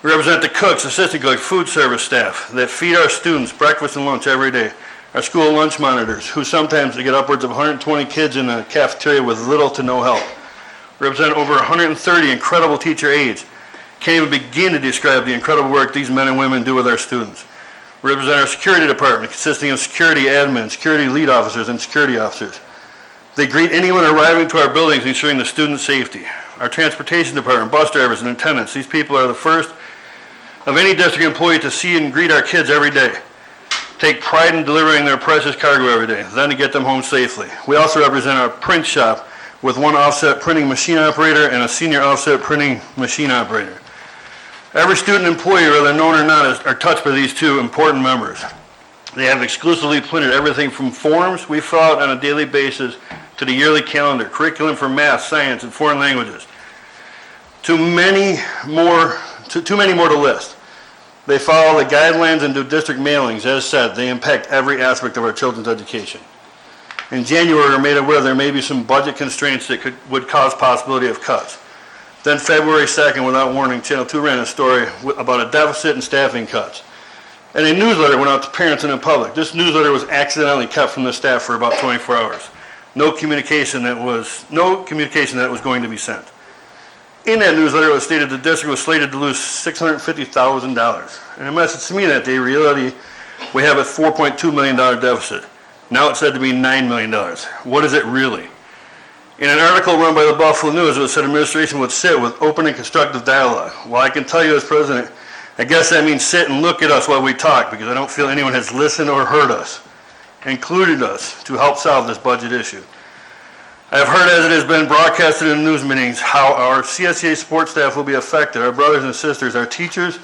We represent the cooks, assistant cooks, food service staff that feed our students breakfast and lunch every day. Our school lunch monitors, who sometimes get upwards of 120 kids in the cafeteria with little to no help. We represent over 130 incredible teacher aides. Can't even begin to describe the incredible work these men and women do with our students. We represent our security department, consisting of security admins, security lead officers, and security officers. They greet anyone arriving to our buildings, ensuring the student safety. Our transportation department, bus drivers, and attendants. These people are the first of any district employee to see and greet our kids every day. Take pride in delivering their precious cargo every day, then to get them home safely. We also represent our print shop with one offset printing machine operator and a senior offset printing machine operator. Every student employee, whether known or not, are touched by these two important members. They have exclusively printed everything from forms we fill out on a daily basis to the yearly calendar, curriculum for math, science, and foreign languages. Too many more to list. They follow the guidelines and do district mailings. As said, they impact every aspect of our children's education. In January, we're made aware there may be some budget constraints that would cause possibility of cuts. Then February 2nd, without warning, Channel 2 ran a story about a deficit and staffing cuts. And a newsletter went out to parents and the public. This newsletter was accidentally cut from the staff for about 24 hours. No communication that it was going to be sent. In that newsletter, it was stated the district was slated to lose $650,000. And a message to me that day, reality, we have a $4.2 million deficit. Now it's said to be $9 million. What is it really? In an article run by the Buffalo News, it was said administration would sit with open and constructive dialogue. Well, I can tell you as president, I guess that means sit and look at us while we talk, because I don't feel anyone has listened or heard us, included us, to help solve this budget issue. I have heard, as it has been broadcasted in news meetings, how our CSEA support staff will be affected, our brothers and sisters, our teachers,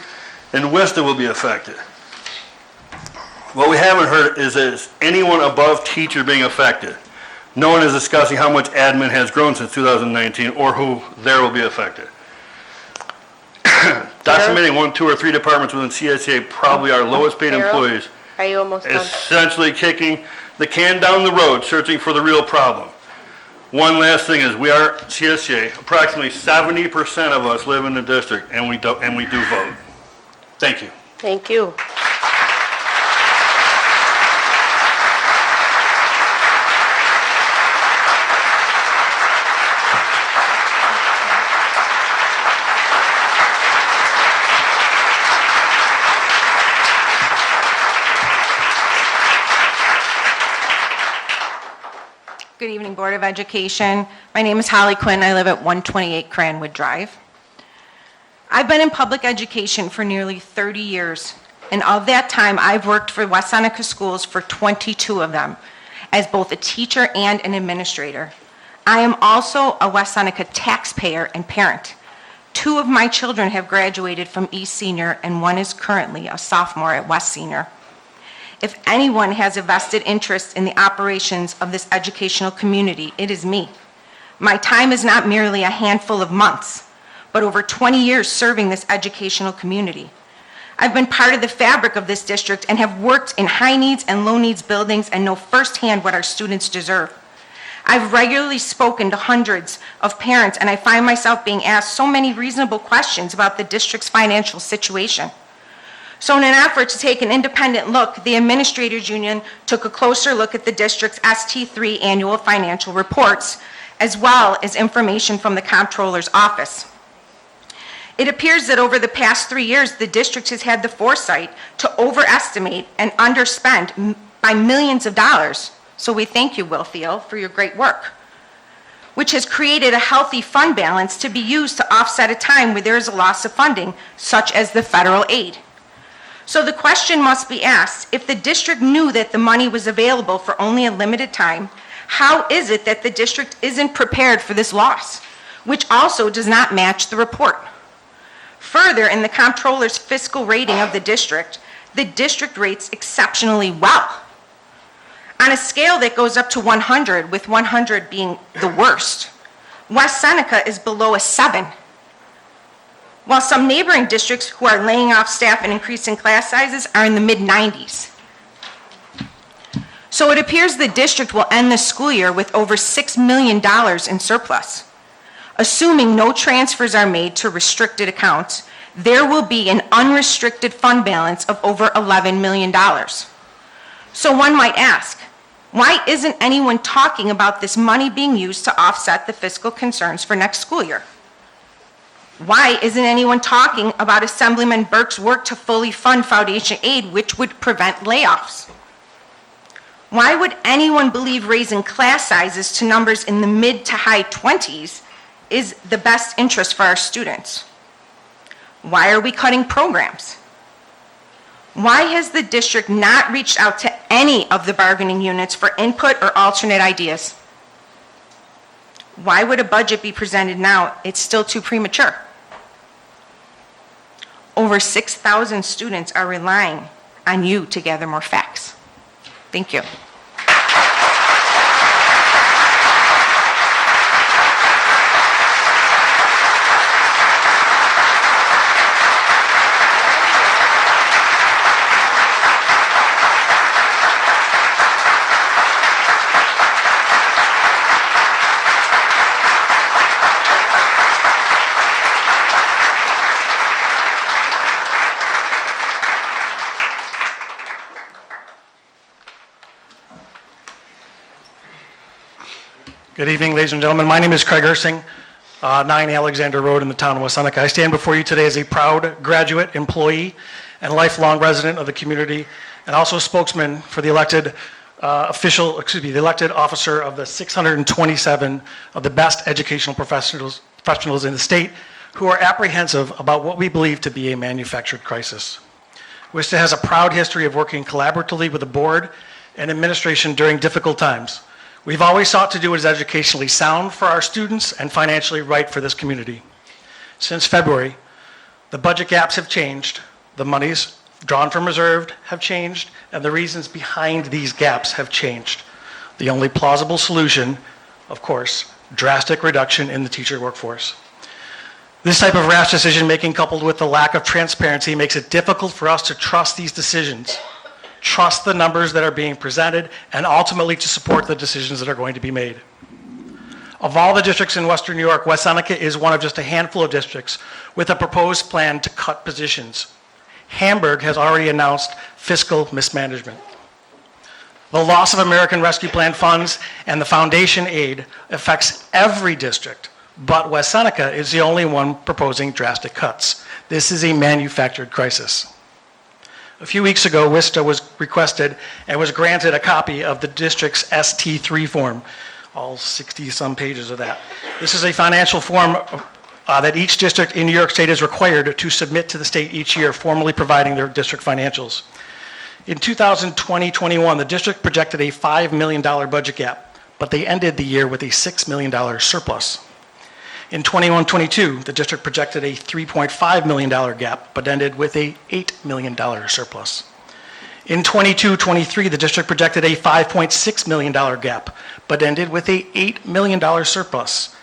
and WISTA will be affected. What we haven't heard is anyone above teacher being affected. No one is discussing how much admin has grown since 2019 or who there will be affected. Documenting 1, 2, or 3 departments within CSEA, probably our lowest paid employees, Are you almost done? essentially kicking the can down the road, searching for the real problem. One last thing is, we are CSEA. Approximately 70% of us live in the district, and we do vote. Thank you. Thank you. Good evening, Board of Education. My name is Holly Quinn. I live at 128 Cranwood Drive. I've been in public education for nearly 30 years, and of that time, I've worked for West Seneca schools for 22 of them, as both a teacher and an administrator. I am also a West Seneca taxpayer and parent. 2 of my children have graduated from East Senior, and one is currently a sophomore at West Senior. If anyone has a vested interest in the operations of this educational community, it is me. My time is not merely a handful of months, but over 20 years serving this educational community. I've been part of the fabric of this district and have worked in high needs and low needs buildings and know firsthand what our students deserve. I've regularly spoken to hundreds of parents, and I find myself being asked so many reasonable questions about the district's financial situation. So in an effort to take an independent look, the Administrators Union took a closer look at the district's ST3 annual financial reports, as well as information from the Comptroller's office. It appears that over the past 3 years, the district has had the foresight to overestimate and underspend by millions of dollars. So we thank you, Will Thiel, for your great work, which has created a healthy fund balance to be used to offset a time where there is a loss of funding, such as the federal aid. So the question must be asked, if the district knew that the money was available for only a limited time, how is it that the district isn't prepared for this loss, which also does not match the report? Further, in the Comptroller's fiscal rating of the district rates exceptionally well. On a scale that goes up to 100, with 100 being the worst, West Seneca is below a 7. While some neighboring districts who are laying off staff and increasing class sizes are in the mid-90s. So it appears the district will end the school year with over $6 million in surplus. Assuming no transfers are made to restricted accounts, there will be an unrestricted fund balance of over $11 million. So one might ask, why isn't anyone talking about this money being used to offset the fiscal concerns for next school year? Why isn't anyone talking about Assemblyman Burke's work to fully fund foundation aid, which would prevent layoffs? Why would anyone believe raising class sizes to numbers in the mid to high 20s is the best interest for our students? Why are we cutting programs? Why has the district not reached out to any of the bargaining units for input or alternate ideas? Why would a budget be presented now? It's still too premature. Over 6,000 students are relying on you to gather more facts. Thank you. Good evening, ladies and gentlemen. My name is Craig Ersing, 9 Alexander Road in the town of West Seneca. I stand before you today as a proud graduate, employee, and lifelong resident of the community, and also spokesman for the elected the elected officer of the 627 of the best educational professionals in the state who are apprehensive about what we believe to be a manufactured crisis. WISTA has a proud history of working collaboratively with the board and administration during difficult times. We've always sought to do what is educationally sound for our students and financially right for this community. Since February, the budget gaps have changed, the monies drawn from reserve have changed, and the reasons behind these gaps have changed. The only plausible solution, of course, drastic reduction in the teacher workforce. This type of rash decision-making, coupled with the lack of transparency, makes it difficult for us to trust these decisions, trust the numbers that are being presented, and ultimately to support the decisions that are going to be made. Of all the districts in Western New York, West Seneca is one of just a handful of districts with a proposed plan to cut positions. Hamburg has already announced fiscal mismanagement. The loss of American Rescue Plan funds and the foundation aid affects every district, but West Seneca is the only one proposing drastic cuts. This is a manufactured crisis. A few weeks ago, WISTA was requested and was granted a copy of the district's ST3 form, all 60-some pages of that. This is a financial form that each district in New York State is required to submit to the state each year, formally providing their district financials. In 2020-21, the district projected a $5 million budget gap, but they ended the year with a $6 million surplus. In 21-22, the district projected a $3.5 million gap, but ended with a $8 million surplus. In 22-23, the district projected a $5.6 million gap, but ended with a $8 million surplus.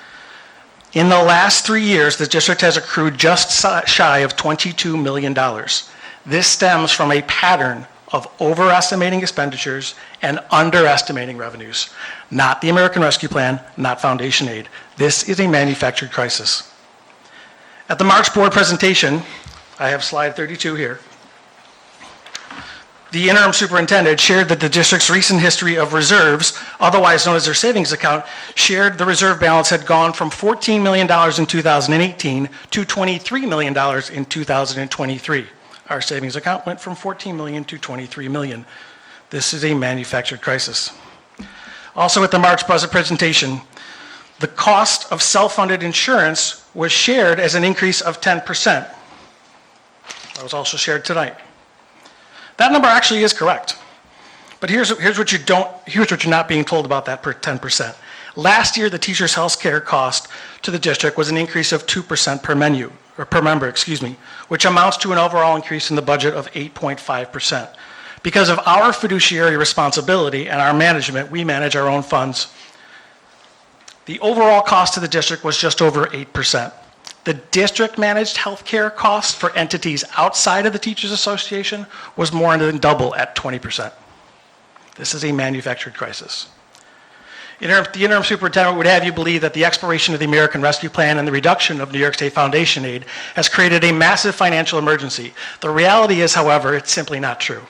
In the last 3 years, the district has accrued just shy of $22 million. This stems from a pattern of overestimating expenditures and underestimating revenues. Not the American Rescue Plan, not foundation aid. This is a manufactured crisis. At the March board presentation, I have slide 32 here, the interim superintendent shared that the district's recent history of reserves, otherwise known as their savings account, shared the reserve balance had gone from $14 million in 2018 to $23 million in 2023. Our savings account went from $14 million to $23 million. This is a manufactured crisis. Also at the March budget presentation, the cost of self-funded insurance was shared as an increase of 10%. That was also shared tonight. That number actually is correct. But here's what you're not being told about that 10%. Last year, the teacher's health care cost to the district was an increase of 2% per member, which amounts to an overall increase in the budget of 8.5%. Because of our fiduciary responsibility and our management, we manage our own funds. The overall cost to the district was just over 8%. The district-managed health care cost for entities outside of the Teachers Association was more than double at 20%. This is a manufactured crisis. The interim superintendent would have you believe that the expiration of the American Rescue Plan and the reduction of New York State Foundation aid has created a massive financial emergency. The reality is, however, it's simply not true.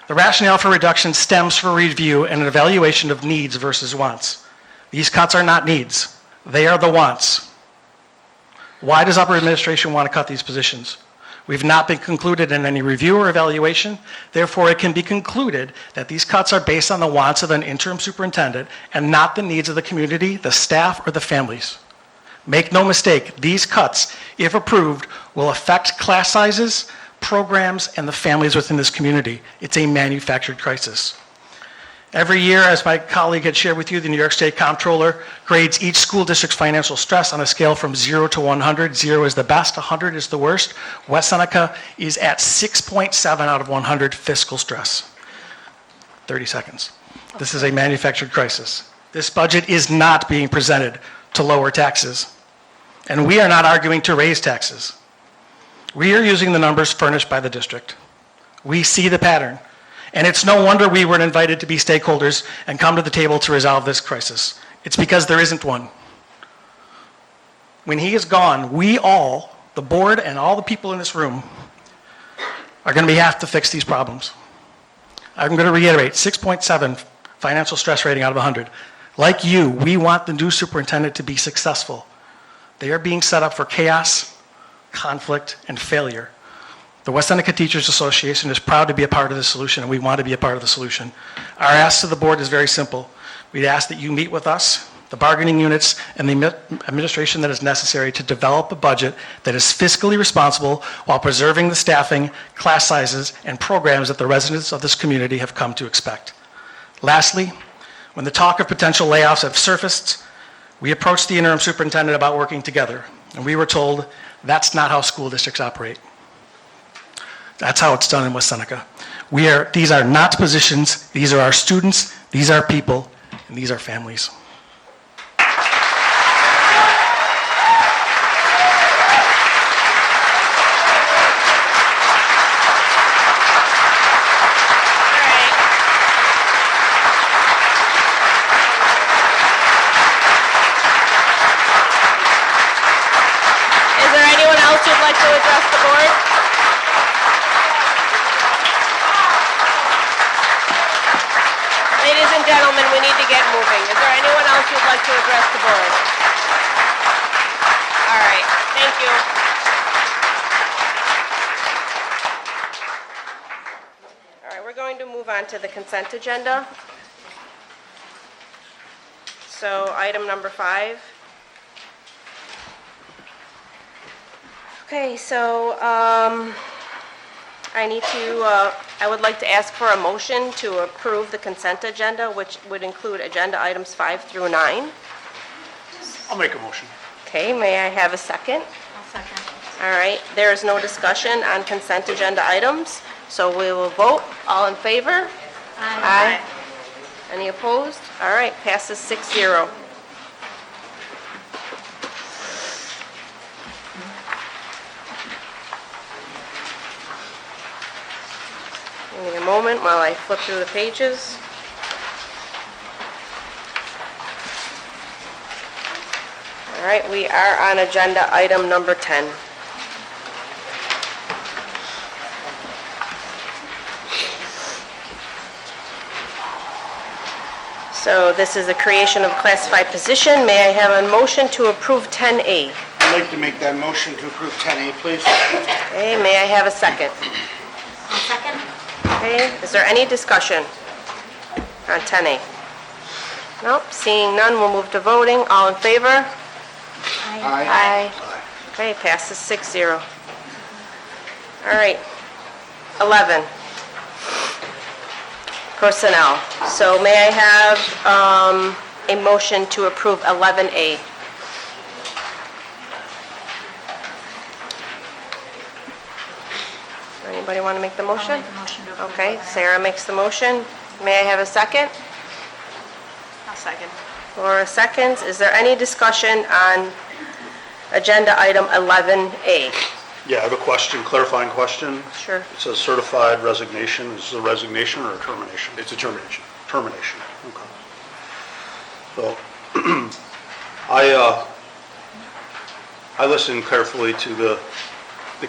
The rationale for reduction stems from a review and an evaluation of needs versus wants. These cuts are not needs. They are the wants. Why does upper administration want to cut these positions? We've not been concluded in any review or evaluation. Therefore, it can be concluded that these cuts are based on the wants of an interim superintendent and not the needs of the community, the staff, or the families. Make no mistake, these cuts, if approved, will affect class sizes, programs, and the families within this community. It's a manufactured crisis. Every year, as my colleague had shared with you, the New York State Comptroller grades each school district's financial stress on a scale from 0 to 100. 0 is the best, 100 is the worst. West Seneca is at 6.7 out of 100 fiscal stress. 30 seconds. This is a manufactured crisis. This budget is not being presented to lower taxes. And we are not arguing to raise taxes. We are using the numbers furnished by the district. We see the pattern. And it's no wonder we weren't invited to be stakeholders and come to the table to resolve this crisis. It's because there isn't one. When he is gone, we all, the board and all the people in this room, are going to have to fix these problems. I'm going to reiterate, 6.7 financial stress rating out of 100. Like you, we want the new superintendent to be successful. They are being set up for chaos, conflict, and failure. The West Seneca Teachers Association is proud to be a part of the solution, and we want to be a part of the solution. Our ask to the board is very simple. We'd ask that you meet with us, the bargaining units, and the administration that is necessary to develop a budget that is fiscally responsible while preserving the staffing, class sizes, and programs that the residents of this community have come to expect. Lastly, when the talk of potential layoffs have surfaced, we approached the interim superintendent about working together, and we were told that's not how school districts operate. That's how it's done in West Seneca. These are not positions, these are our students, these are people, and these are families. Is there anyone else who'd like to address the board? Ladies and gentlemen, we need to get moving. Is there anyone else who'd like to address the board? All right, thank you. All right, we're going to move on to the consent agenda. So item number 5. Okay, so I would like to ask for a motion to approve the consent agenda, which would include agenda items 5 through 9. I'll make a motion. Okay, may I have a second? I'll second. All right, there is no discussion on consent agenda items, so we will vote. All in favor? Aye. Any opposed? All right, passes 6-0. Give me a moment while I flip through the pages. All right, we are on agenda item number 10. So this is the creation of a classified position. May I have a motion to approve 10A? I'd like to make that motion to approve 10A, please. Okay, may I have a second? I'll second. Okay, is there any discussion on 10A? Nope, seeing none, we'll move to voting. All in favor? Aye. Okay, passes 6-0. All right, 11. Personnel. So may I have a motion to approve 11A? Anybody want to make the motion? I'll make a motion to approve. Okay, Sarah makes the motion. May I have a second? I'll second. Laura seconds. Is there any discussion on agenda item 11A? Yeah, I have a question, clarifying question. Sure. It says certified resignation. Is it a resignation or a termination? It's a termination. Termination, okay. So, I listened carefully to the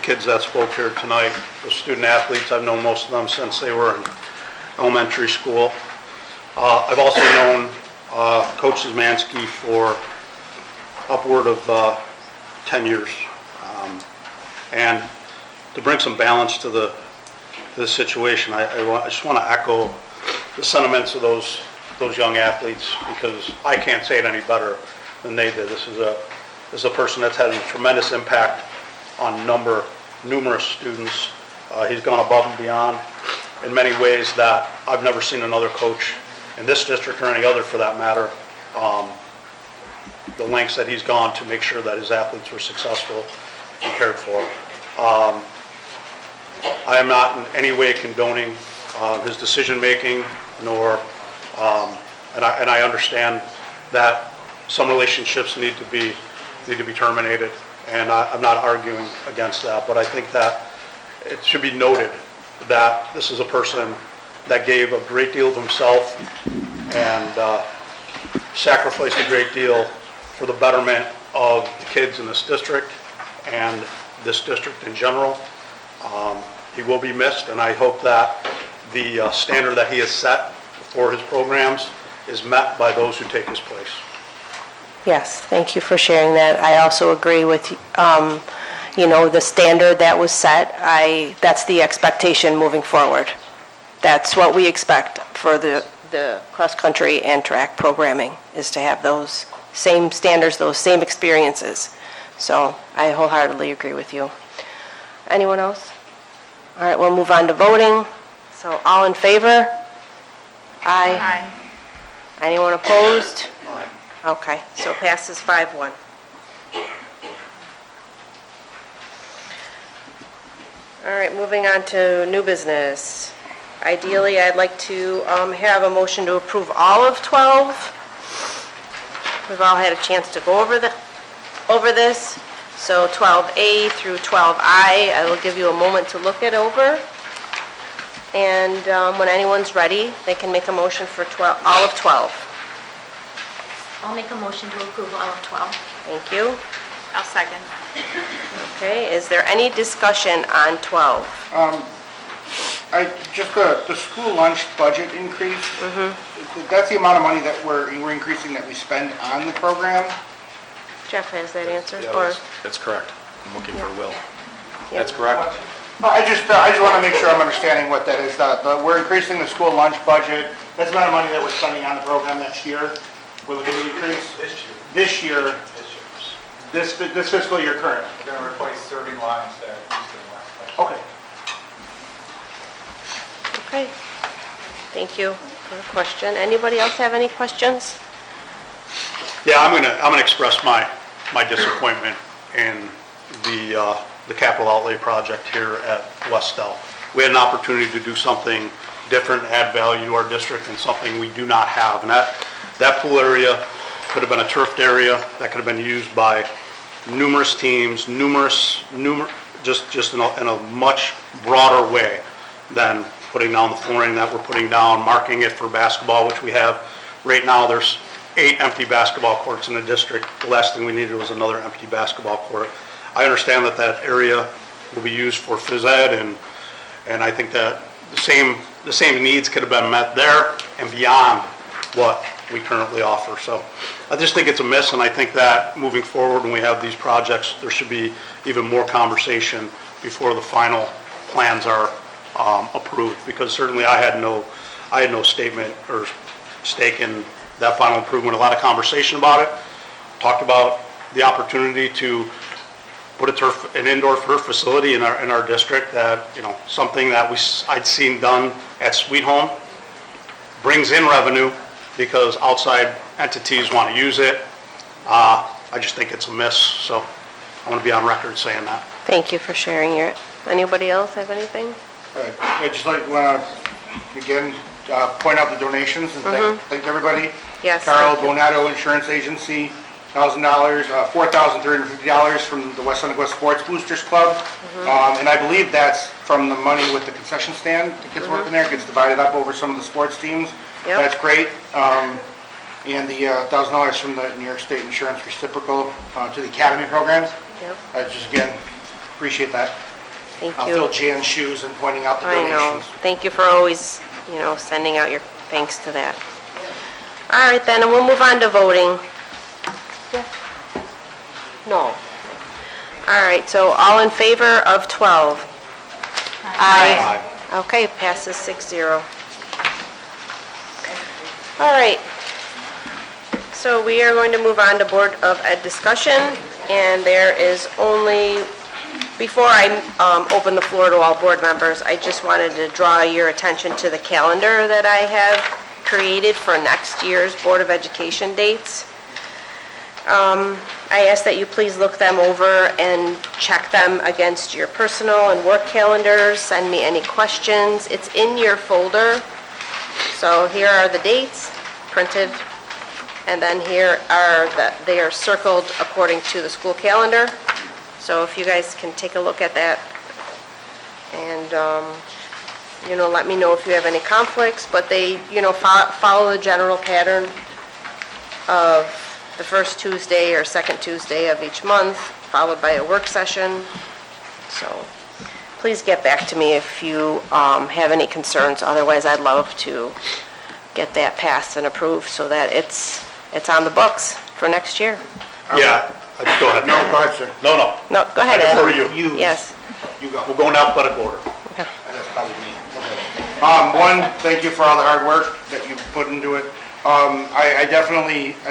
kids that spoke here tonight, the student athletes. I've known most of them since they were in elementary school. I've also known Coach Zmansky for upward of 10 years. And to bring some balance to the situation, I just want to echo the sentiments of those young athletes, because I can't say it any better than they did. This is a person that's had a tremendous impact on numerous students. He's gone above and beyond in many ways that I've never seen another coach in this district or any other for that matter. The lengths that he's gone to make sure that his athletes were successful and cared for. I am not in any way condoning his decision-making, nor, and I understand that some relationships need to be terminated, and I'm not arguing against that, but I think that it should be noted that this is a person that gave a great deal of himself and sacrificed a great deal for the betterment of the kids in this district and this district in general. He will be missed, and I hope that the standard that he has set for his programs is met by those who take his place. Yes, thank you for sharing that. I also agree with, the standard that was set. That's the expectation moving forward. That's what we expect for the cross-country and track programming, is to have those same standards, those same experiences. So I wholeheartedly agree with you. Anyone else? All right, we'll move on to voting. So all in favor? Aye. Anyone opposed? Okay, so passes 5-1. All right, moving on to new business. Ideally, I'd like to have a motion to approve all of 12. We've all had a chance to go over this. So 12A through 12I, I will give you a moment to look it over. And when anyone's ready, they can make a motion for all of 12. I'll make a motion to approve all of 12. Thank you. I'll second. Okay, is there any discussion on 12? The school lunch budget increase, that's the amount of money that we're increasing that we spend on the program? Jeff has that answer? Yeah, Or that's correct. I'm looking for Will. Yeah. That's correct. I just want to make sure I'm understanding what that is. We're increasing the school lunch budget. That's the amount of money that we're spending on the program next year. Will it increase? This year. This fiscal year current. We're going to replace serving lines that used to last. Okay. Okay. Thank you for the question. Anybody else have any questions? Yeah, I'm gonna express my my disappointment in the capital outlay project here at West Del. We had an opportunity to do something different, add value to our district, and something we do not have. And that pool area could have been a turfed area that could have been used by numerous teams, just in a much broader way than putting down the flooring that we're putting down, marking it for basketball, which we have. Right now, there's 8 empty basketball courts in the district. The last thing we needed was another empty basketball court. I understand that area will be used for phys ed, and I think that the same needs could have been met there and beyond what we currently offer. So I just think it's a miss, and I think that moving forward when we have these projects, there should be even more conversation before the final plans are approved, because certainly I had no statement or stake in that final improvement. A lot of conversation about it. Talked about the opportunity to put an indoor turf facility in our district, that, something that I'd seen done at Sweet Home, brings in revenue because outside entities want to use it. I just think it's a miss, so I want to be on record saying that. Thank you for sharing anybody else have anything? I just want to, again, point out the donations and thank everybody. Yes. Carl thank you. Bonato Insurance Agency, $1,000, $4,350 from the West Seneca Sports Boosters Club. And I believe that's from the money with the concession stand. The kids working there, gets divided up over some of the sports teams. Yep. That's great. And the $1,000 from the New York State Insurance Reciprocal to the Academy programs. Yep. I just, again, appreciate that. Thank I'll you. fill Jan's shoes and pointing out the I know. donations. Thank you for always, sending out your thanks to that. All right, then, and we'll move on to voting. No. All right, so all in favor of 12? Aye. Okay, passes 6-0. All right. So we are going to move on to Board of Ed discussion, and there is only, before I open the floor to all board members, I just wanted to draw your attention to the calendar that I have created for next year's Board of Education dates. I ask that you please look them over and check them against your personal and work calendars. Send me any questions. It's in your folder. So here are the dates printed, and then here are they are circled according to the school calendar. So if you guys can take a look at that and, let me know if you have any conflicts, but they, follow the general pattern of the first Tuesday or second Tuesday of each month, followed by a work session. So please get back to me if you have any concerns. Otherwise, I'd love to get that passed and approved so that it's on the books for next year. Yeah, go ahead. No, go ahead, sir. No. No, go ahead, I Ed. defer to you. Yes. You go. We'll go in alphabetical order. Okay. That's probably me. One, thank you for all the hard work that you put into it. I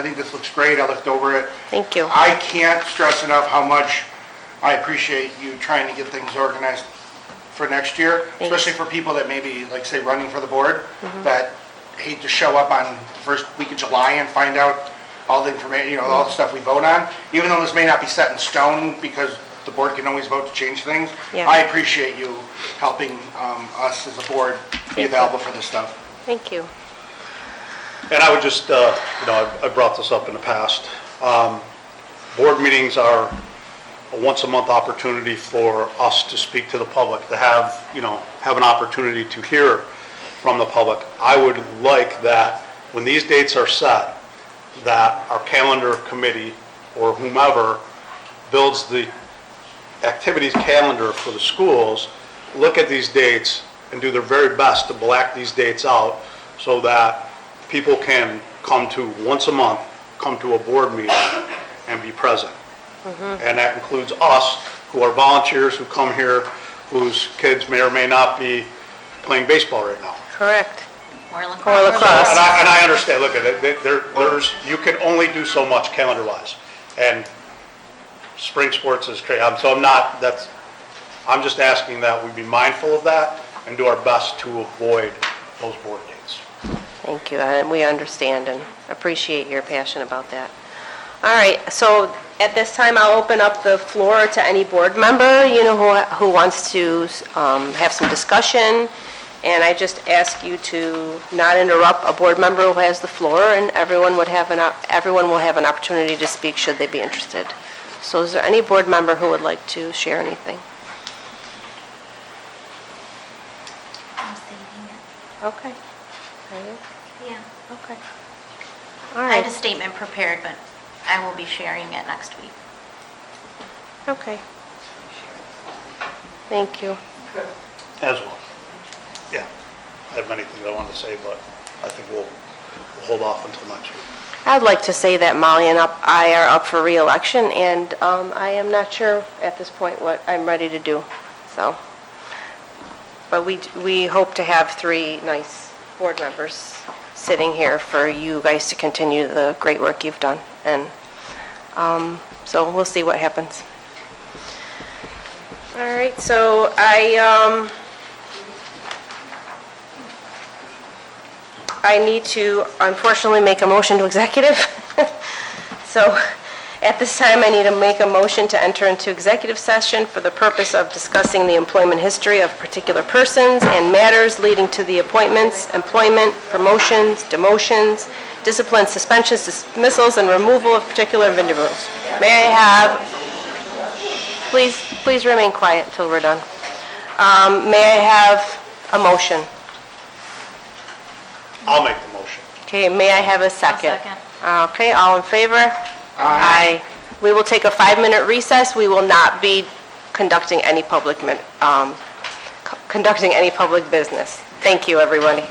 think this looks great. I looked over it. Thank you. I can't stress enough how much I appreciate you trying to get things organized for next year, Thanks. especially for people that maybe, like, say, running for the board, that hate to show up on the first week of July and find out all the information, all the stuff we vote on. Even though this may not be set in stone, because the board can always vote to change things, Yeah. I appreciate you helping us as a board be available for this stuff. Thank you. And I would just, I brought this up in the past. Board meetings are a once-a-month opportunity for us to speak to the public, to have an opportunity to hear from the public. I would like that when these dates are set, that our calendar committee or whomever builds the activities calendar for the schools, look at these dates and do their very best to black these dates out so that people can come to, once a month, come to a board meeting and be present. And that includes us, who are volunteers, who come here, whose kids may or may not be playing baseball right now. Correct. Or Or lacrosse. lacrosse. And I understand, look at it, you can only do so much calendar-wise. And spring sports is crazy. I'm just asking that we be mindful of that and do our best to avoid those board dates. Thank you, and we understand and appreciate your passion about that. All right, so at this time, I'll open up the floor to any board member, who wants to have some discussion. And I just ask you to not interrupt a board member who has the floor, and everyone will have an opportunity to speak should they be interested. So is there any board member who would like to share anything? I'm saving it. Okay. Are you? Yeah. Okay. I All had a right. statement prepared, but I will be sharing it next week. Okay. Thank you. As well. Yeah, I have many things I wanted to say, but I think we'll hold off until next week. I'd like to say that Molly and I are up for re-election, and I am not sure at this point what I'm ready to do, so. But we hope to have 3 nice board members sitting here for you guys to continue the great work you've done, and so we'll see what happens. All right, so I need to unfortunately make a motion to executive. So at this time, I need to make a motion to enter into executive session for the purpose of discussing the employment history of particular persons and matters leading to the appointments, employment, promotions, demotions, discipline, suspensions, dismissals, and removal of particular individuals. May I have, please remain quiet until we're done. May I have a motion? I'll make the motion. Okay, may I have a second? second. Okay, all in favor? Aye. We will take a 5-minute recess. We will not be conducting any public business. Thank you, everybody.